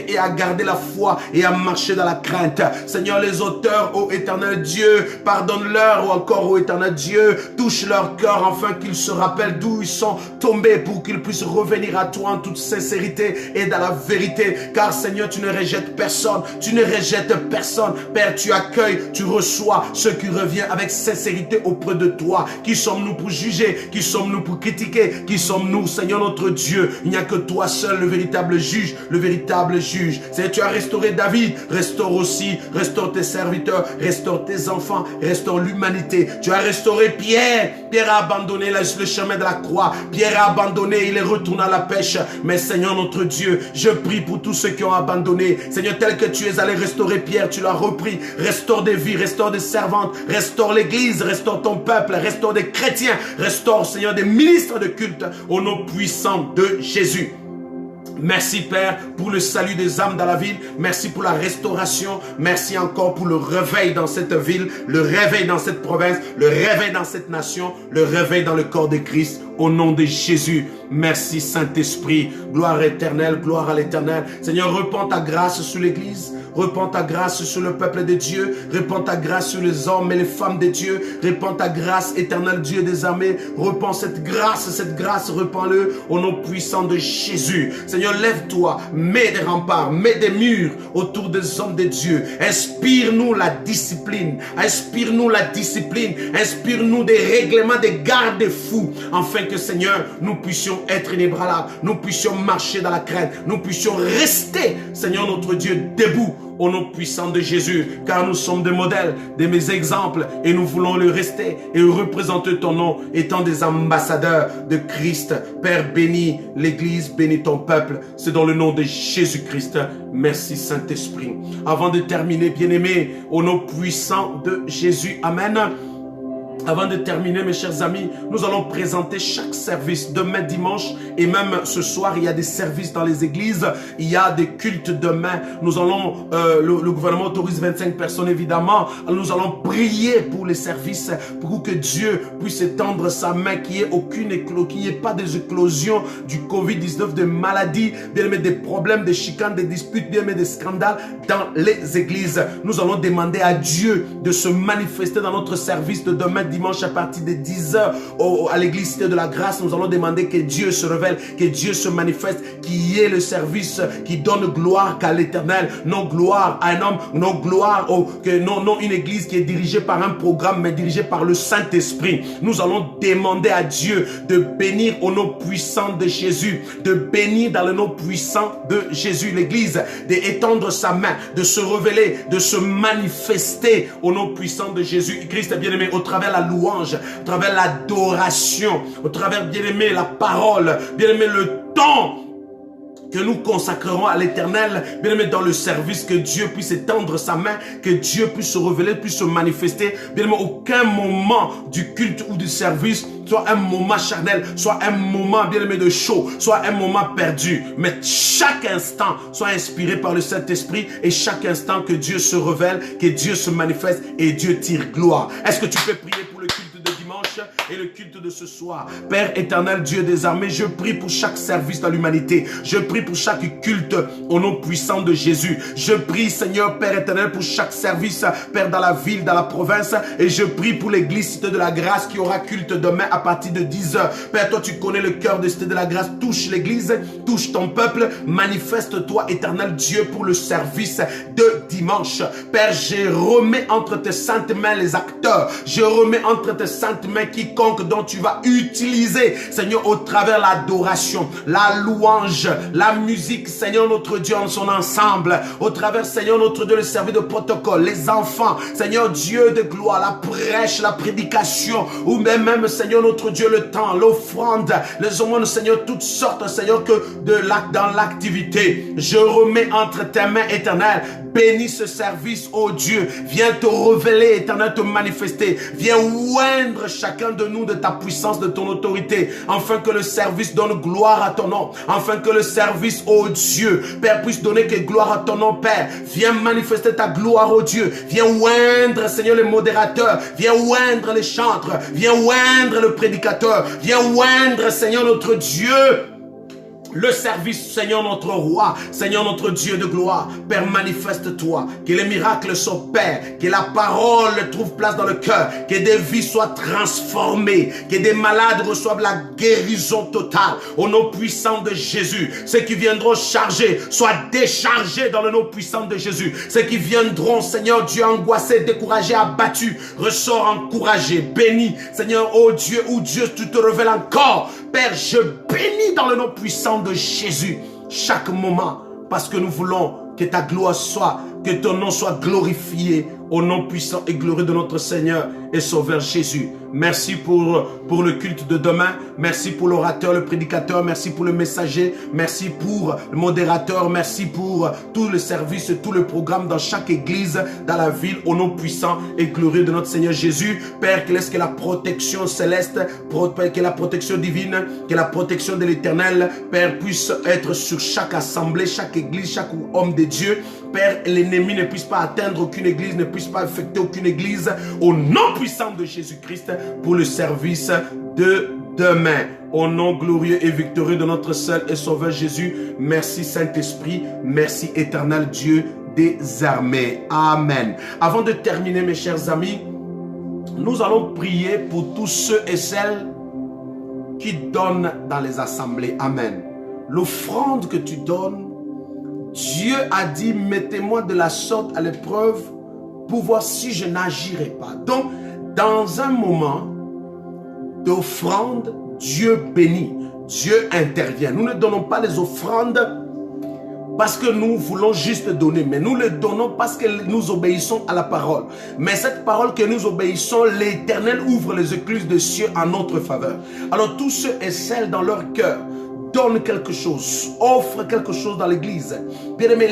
et à garder la foi et à marcher dans la crainte. Seigneur, les auteurs, oh éternel Dieu, pardonne-leur, ou encore, oh éternel Dieu, touche leur cœur afin qu'ils se rappellent d'où ils sont tombés, pour qu'ils puissent revenir à toi en toute sincérité et dans la vérité. Car Seigneur, tu ne rejettes personne, Père, tu accueilles, tu reçois ce qui revient avec sincérité auprès de toi. Qui sommes-nous pour juger? Qui sommes-nous pour critiquer? Qui sommes-nous, Seigneur notre Dieu? Il n'y a que toi seul, le véritable juge, le véritable juge. Seigneur, tu as restauré David, restaure tes serviteurs, restaure tes enfants, restaure l'humanité. Tu as restauré Pierre. Pierre a abandonné le chemin de la croix. Pierre a abandonné, il est retourné à la pêche. Mais Seigneur notre Dieu, je prie pour tous ceux qui ont abandonné. Seigneur, tel que tu es allé restaurer Pierre, tu l'as repris. Restaure des vies, restaure des servantes, restaure l'église, restaure ton peuple, restaure des chrétiens, restaure, Seigneur, des ministres de culte au nom puissant de Jésus. Merci Père pour le salut des âmes dans la ville. Merci pour la restauration. Merci encore pour le réveil dans cette ville, le réveil dans cette province, le réveil dans cette nation, le réveil dans le corps de Christ. Au nom de Jésus, merci Saint-Esprit. Gloire éternelle, gloire à l'éternel. Seigneur, répands ta grâce sur l'église. Répands ta grâce sur le peuple de Dieu. Répands ta grâce sur les hommes et les femmes de Dieu. Répands ta grâce, éternel Dieu des armées. Répands cette grâce, répands-le au nom puissant de Jésus. Seigneur, lève-toi, mets des remparts, mets des murs autour des hommes de Dieu. Inspire-nous la discipline. Inspire-nous la discipline. Inspire-nous des règlements, des garde-fous, afin que, Seigneur, nous puissions être inébranlables. Nous puissions marcher dans la crainte. Nous puissions rester, Seigneur notre Dieu, debout au nom puissant de Jésus, car nous sommes des modèles, des exemples, et nous voulons le rester et représenter ton nom, étant des ambassadeurs de Christ. Père, bénis l'église, bénis ton peuple, c'est dans le nom de Jésus-Christ. Merci Saint-Esprit. Avant de terminer, bien-aimés, au nom puissant de Jésus, Amen. Avant de terminer, mes chers amis, nous allons présenter chaque service. Demain dimanche et même ce soir, il y a des services dans les églises. Il y a des cultes demain. Nous allons, le gouvernement autorise 25 personnes évidemment. Nous allons prier pour les services, pour que Dieu puisse étendre sa main, qu'il n'y ait pas des éclosions du Covid-19, de maladies, bien aimé, des problèmes, des chicanes, des disputes, bien aimé, des scandales dans les églises. Nous allons demander à Dieu de se manifester dans notre service de demain dimanche à partir de 10h à l'église Cité de la Grâce. Nous allons demander que Dieu se révèle, que Dieu se manifeste, qu'il y ait le service qui donne gloire qu'à l'éternel, non gloire à un homme, non gloire non une église qui est dirigée par un programme, mais dirigée par le Saint-Esprit. Nous allons demander à Dieu de bénir au nom puissant de Jésus, de bénir dans le nom puissant de Jésus l'église, d'étendre sa main, de se révéler, de se manifester au nom puissant de Jésus Christ, bien-aimé, au travers la louange, au travers l'adoration, au travers, bien-aimé, la parole, bien-aimé, le temps que nous consacrerons à l'éternel, bien-aimé, dans le service, que Dieu puisse étendre sa main, que Dieu puisse se révéler, puisse se manifester. Bien-aimé, aucun moment du culte ou du service soit un moment charnel, soit un moment, bien-aimé, de chaud, soit un moment perdu. Mais chaque instant soit inspiré par le Saint-Esprit, et chaque instant que Dieu se révèle, que Dieu se manifeste et Dieu tire gloire. Est-ce que tu peux prier pour le culte de dimanche et le culte de ce soir? Père éternel, Dieu des armées, je prie pour chaque service dans l'humanité. Je prie pour chaque culte au nom puissant de Jésus. Je prie, Seigneur, Père éternel, pour chaque service, Père, dans la ville, dans la province. Et je prie pour l'église Cité de la Grâce qui aura culte demain à partir de 10h. Père, toi, tu connais le cœur de Cité de la Grâce. Touche l'église, touche ton peuple. Manifeste-toi, éternel Dieu, pour le service de dimanche. Père, je remets entre tes saintes mains les acteurs. Je remets entre tes saintes mains quiconque dont tu vas utiliser, Seigneur, au travers l'adoration, la louange, la musique, Seigneur notre Dieu, en son ensemble, au travers, Seigneur notre Dieu, le service de protocole, les enfants, Seigneur Dieu de gloire, la prêche, la prédication, ou même, Seigneur notre Dieu, le temps, l'offrande, les aumônes, Seigneur, toutes sortes, Seigneur, que dans l'activité, je remets entre tes mains éternelles. Bénis ce service, oh Dieu. Viens te révéler, éternel, te manifester. Viens oindre chacun de nous de ta puissance, de ton autorité, afin que le service donne gloire à ton nom. Afin que le service, oh Dieu, Père, puisse donner que gloire à ton nom, Père. Viens manifester ta gloire, oh Dieu. Viens oindre, Seigneur, les modérateurs. Viens oindre les chantres. Viens oindre le prédicateur. Viens oindre, Seigneur, notre Dieu, le service, Seigneur notre roi, Seigneur notre Dieu de gloire. Père, manifeste-toi, que les miracles s'opèrent, que la parole trouve place dans le cœur, que des vies soient transformées, que des malades reçoivent la guérison totale. Au nom puissant de Jésus, ceux qui viendront charger, soient déchargés dans le nom puissant de Jésus. Ceux qui viendront, Seigneur Dieu, angoissés, découragés, abattus, ressort encouragés, bénis. Seigneur, oh Dieu, où Dieu, tu te révèles encore. Père, je bénis dans le nom puissant de Jésus chaque moment, parce que nous voulons que ta gloire soit, que ton nom soit glorifié au nom puissant et glorieux de notre Seigneur et Sauveur Jésus. Merci pour le culte de demain. Merci pour l'orateur, le prédicateur. Merci pour le messager. Merci pour le modérateur. Merci pour tout le service, tout le programme dans chaque église, dans la ville, au nom puissant et glorieux de notre Seigneur Jésus. Père, laisse que la protection céleste, que la protection divine, que la protection de l'Éternel, Père, puisse être sur chaque assemblée, chaque église, chaque homme de Dieu. Père, l'ennemi ne puisse pas atteindre aucune église, ne puisse pas affecter aucune église, au nom puissant de Jésus-Christ, pour le service de demain. Au nom glorieux et victorieux de notre seul et sauveur Jésus. Merci Saint-Esprit, merci éternel Dieu des armées. Amen. Avant de terminer, mes chers amis, nous allons prier pour tous ceux et celles qui donnent dans les assemblées. Amen. L'offrande que tu donnes, Dieu a dit, mettez-moi de la sorte à l'épreuve pour voir si je n'agirai pas. Donc, dans un moment d'offrande, Dieu bénit, Dieu intervient. Nous ne donnons pas les offrandes parce que nous voulons juste donner, mais nous les donnons parce que nous obéissons à la parole. Mais cette parole que nous obéissons, l'Éternel ouvre les écluses des cieux en notre faveur. Alors tous ceux et celles dans leur cœur donnent quelque chose, offrent quelque chose dans l'église. Bien aimé,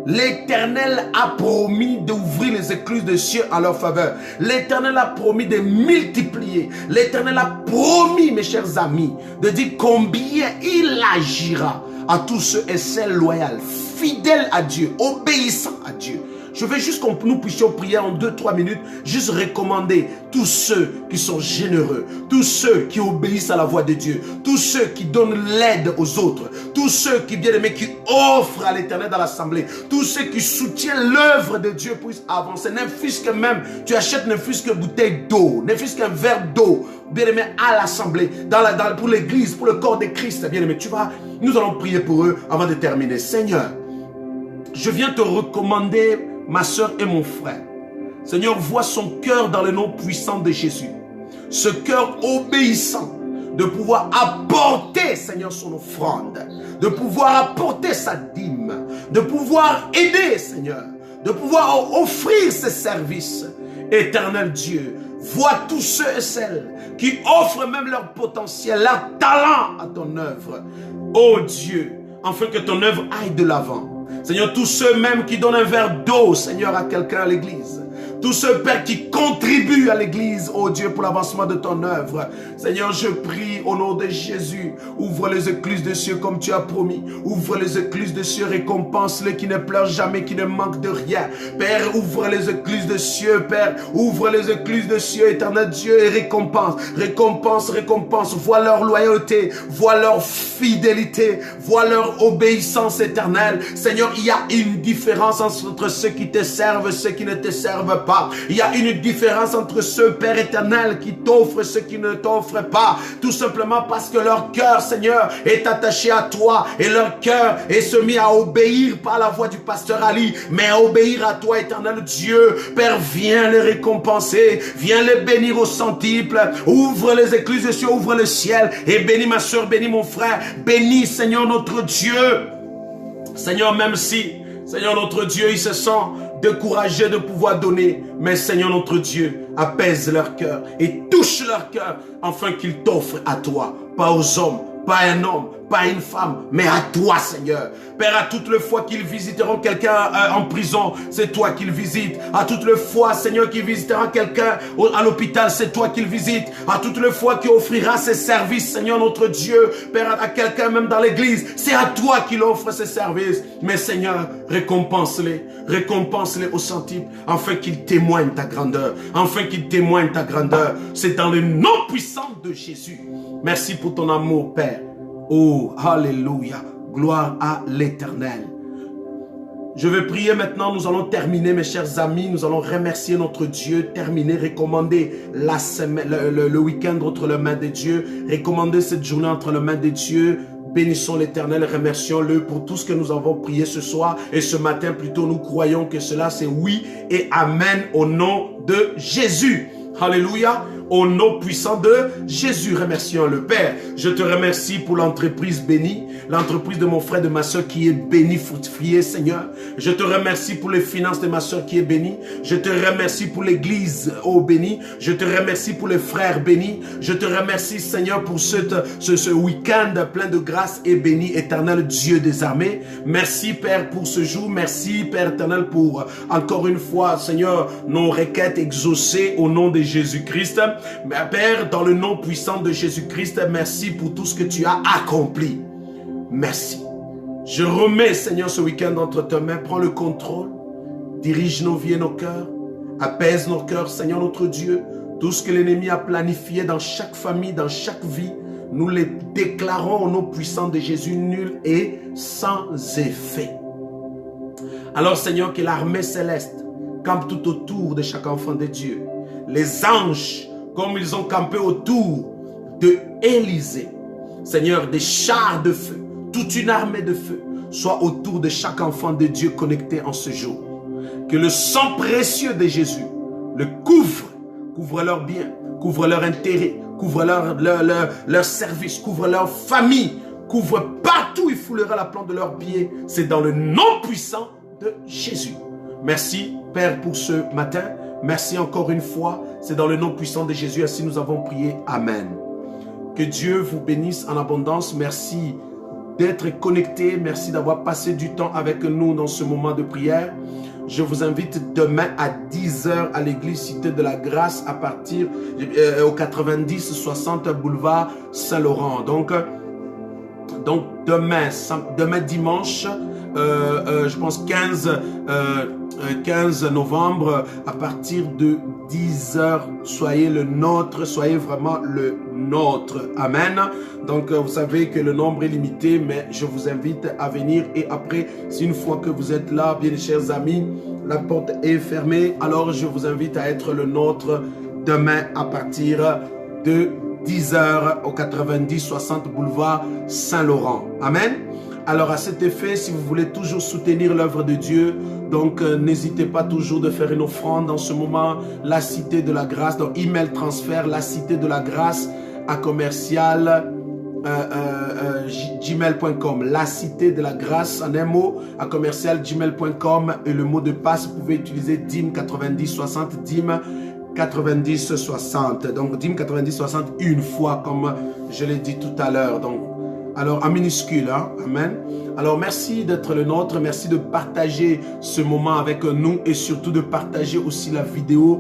l'Éternel a promis d'ouvrir les écluses des cieux en leur faveur. L'Éternel a promis de multiplier. L'Éternel a promis, mes chers amis, de dire combien il agira à tous ceux et celles loyaux, fidèles à Dieu, obéissants à Dieu. Je veux juste que nous puissions prier en 2-3 minutes, juste recommander tous ceux qui sont généreux, tous ceux qui obéissent à la voix de Dieu, tous ceux qui donnent l'aide aux autres, tous ceux qui, bien aimés, qui offrent à l'Éternel dans l'assemblée, tous ceux qui soutiennent l'œuvre de Dieu pour avancer, ne fût-ce que même, tu achètes ne fût-ce qu'une bouteille d'eau, ne fût-ce qu'un verre d'eau, bien aimé, à l'assemblée, pour l'église, pour le corps de Christ, bien aimé, nous allons prier pour eux avant de terminer. Seigneur, je viens te recommander ma soeur et mon frère. Seigneur, vois son cœur dans le nom puissant de Jésus. Ce cœur obéissant de pouvoir apporter, Seigneur, son offrande, de pouvoir apporter sa dîme, de pouvoir aider, Seigneur, de pouvoir offrir ses services. Éternel Dieu, vois tous ceux et celles qui offrent même leur potentiel, leur talent à ton œuvre. Oh Dieu, afin que ton œuvre aille de l'avant. Seigneur, tous ceux même qui donnent un verre d'eau, Seigneur, à quelqu'un à l'église. Tous ceux, Père, qui contribuent à l'église, oh Dieu, pour l'avancement de ton œuvre. Seigneur, je prie au nom de Jésus, ouvre les écluses des cieux comme tu as promis. Ouvre les écluses des cieux, récompense-les qui ne pleurent jamais, qui ne manquent de rien. Père, ouvre les écluses des cieux, Père. Ouvre les écluses des cieux, éternel Dieu, et récompense. Récompense, récompense. Vois leur loyauté, vois leur fidélité, vois leur obéissance éternelle. Seigneur, il y a une différence entre ceux qui te servent et ceux qui ne te servent pas. Il y a une différence entre ceux, Père éternel, qui t'offrent et ceux qui ne t'offrent pas. Tout simplement parce que leur cœur, Seigneur, est attaché à toi. Et leur cœur est soumis à obéir pas la voix du pasteur Ali, mais à obéir à toi, éternel Dieu. Père, viens les récompenser. Viens les bénir au centuple. Ouvre les écluses des cieux, ouvre le ciel. Et bénis ma soeur, bénis mon frère. Bénis, Seigneur, notre Dieu. Seigneur, même si, Seigneur, notre Dieu, il se sent découragés de pouvoir donner, mais Seigneur notre Dieu, apaise leur cœur et touche leur cœur afin qu'ils t'offrent à toi, pas aux hommes, pas un homme, pas une femme, mais à toi, Seigneur. Père, à toutes les fois qu'ils visiteront quelqu'un en prison, c'est toi qu'ils visitent. À toutes les fois, Seigneur, qu'ils visiteront quelqu'un à l'hôpital, c'est toi qu'ils visitent. À toutes les fois qu'il offrira ses services, Seigneur notre Dieu, Père, à quelqu'un même dans l'église, c'est à toi qu'il offre ses services. Mais Seigneur, récompense-les au centuple, afin qu'ils témoignent ta grandeur, afin qu'ils témoignent ta grandeur. C'est dans le nom puissant de Jésus. Merci pour ton amour, Père. Oh, alléluia. Gloire à l'Éternel. Je vais prier maintenant, nous allons terminer mes chers amis, nous allons remercier notre Dieu, terminer, recommander la semaine, le week-end entre les mains de Dieu, recommander cette journée entre les mains de Dieu. Bénissons l'Éternel, remercions-le pour tout ce que nous avons prié ce soir et ce matin plutôt, nous croyons que cela c'est oui et amen au nom de Jésus. Alléluia. Au nom puissant de Jésus, remercions le Père. Je te remercie pour l'entreprise bénie, l'entreprise de mon frère, de ma soeur qui est bénie, fructifiée, Seigneur. Je te remercie pour les finances de ma soeur qui est bénie. Je te remercie pour l'église, oh béni. Je te remercie pour les frères bénis. Je te remercie, Seigneur, pour ce week-end plein de grâce et béni, éternel Dieu des armées. Merci, Père, pour ce jour. Merci, Père éternel, pour encore une fois, Seigneur, nos requêtes exaucées au nom de Jésus-Christ. Père, dans le nom puissant de Jésus-Christ, merci pour tout ce que tu as accompli. Merci. Je remets, Seigneur, ce week-end entre tes mains. Prends le contrôle. Dirige nos vies et nos cœurs. Apaise nos cœurs, Seigneur notre Dieu. Tout ce que l'ennemi a planifié dans chaque famille, dans chaque vie, nous les déclarons au nom puissant de Jésus, nul et sans effet. Alors, Seigneur, que l'armée céleste campe tout autour de chaque enfant de Dieu. Les anges, comme ils ont campé autour de Élisée. Seigneur, des chars de feu, toute une armée de feu, soit autour de chaque enfant de Dieu connecté en ce jour. Que le sang précieux de Jésus le couvre leurs biens, couvre leur intérêt, couvre leur service, couvre leur famille, couvre partout, il foulera la plante de leurs pieds. C'est dans le nom puissant de Jésus. Merci, Père, pour ce matin. Merci encore une fois. C'est dans le nom puissant de Jésus. Ainsi nous avons prié. Amen. Que Dieu vous bénisse en abondance. Merci d'être connecté. Merci d'avoir passé du temps avec nous dans ce moment de prière. Je vous invite demain à 10h à l'église Cité de la Grâce à partir au 90-60 boulevard Saint-Laurent. Donc demain dimanche, je pense 15 novembre, à partir de 10h, soyez le nôtre, soyez vraiment le nôtre. Amen. Donc, vous savez que le nombre est limité, mais je vous invite à venir. Et après, si une fois que vous êtes là, bien chers amis, la porte est fermée, alors je vous invite à être le nôtre demain à partir de 10h au 90-60 boulevard Saint-Laurent. Amen. Alors à cet effet, si vous voulez toujours soutenir l'œuvre de Dieu, donc n'hésitez pas toujours de faire une offrande en ce moment. La Cité de la Grâce, donc email transfert, la Cité de la Grâce à commercial gmail.com. La Cité de la Grâce en un mot à commercial gmail.com et le mot de passe, vous pouvez utiliser DIM 9060 DIM 9060. Donc DIM 9060 une fois comme je l'ai dit tout à l'heure. Donc alors, en minuscule, hein? Amen. Alors, merci d'être le nôtre. Merci de partager ce moment avec nous et surtout de partager aussi la vidéo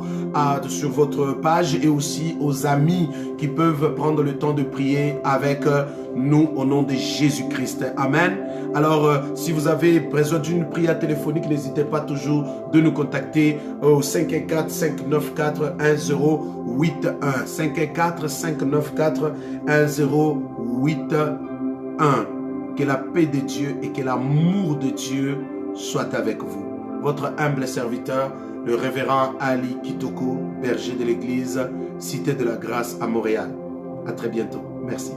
sur votre page et aussi aux amis qui peuvent prendre le temps de prier avec nous au nom de Jésus-Christ. Amen. Alors, si vous avez besoin d'une prière téléphonique, n'hésitez pas toujours de nous contacter au 514-594-1081. 514-594-1081. Que la paix de Dieu et que l'amour de Dieu soit avec vous. Votre humble serviteur, le révérend Ali Kitoko, berger de l'église Cité de la Grâce à Montréal. À très bientôt. Merci.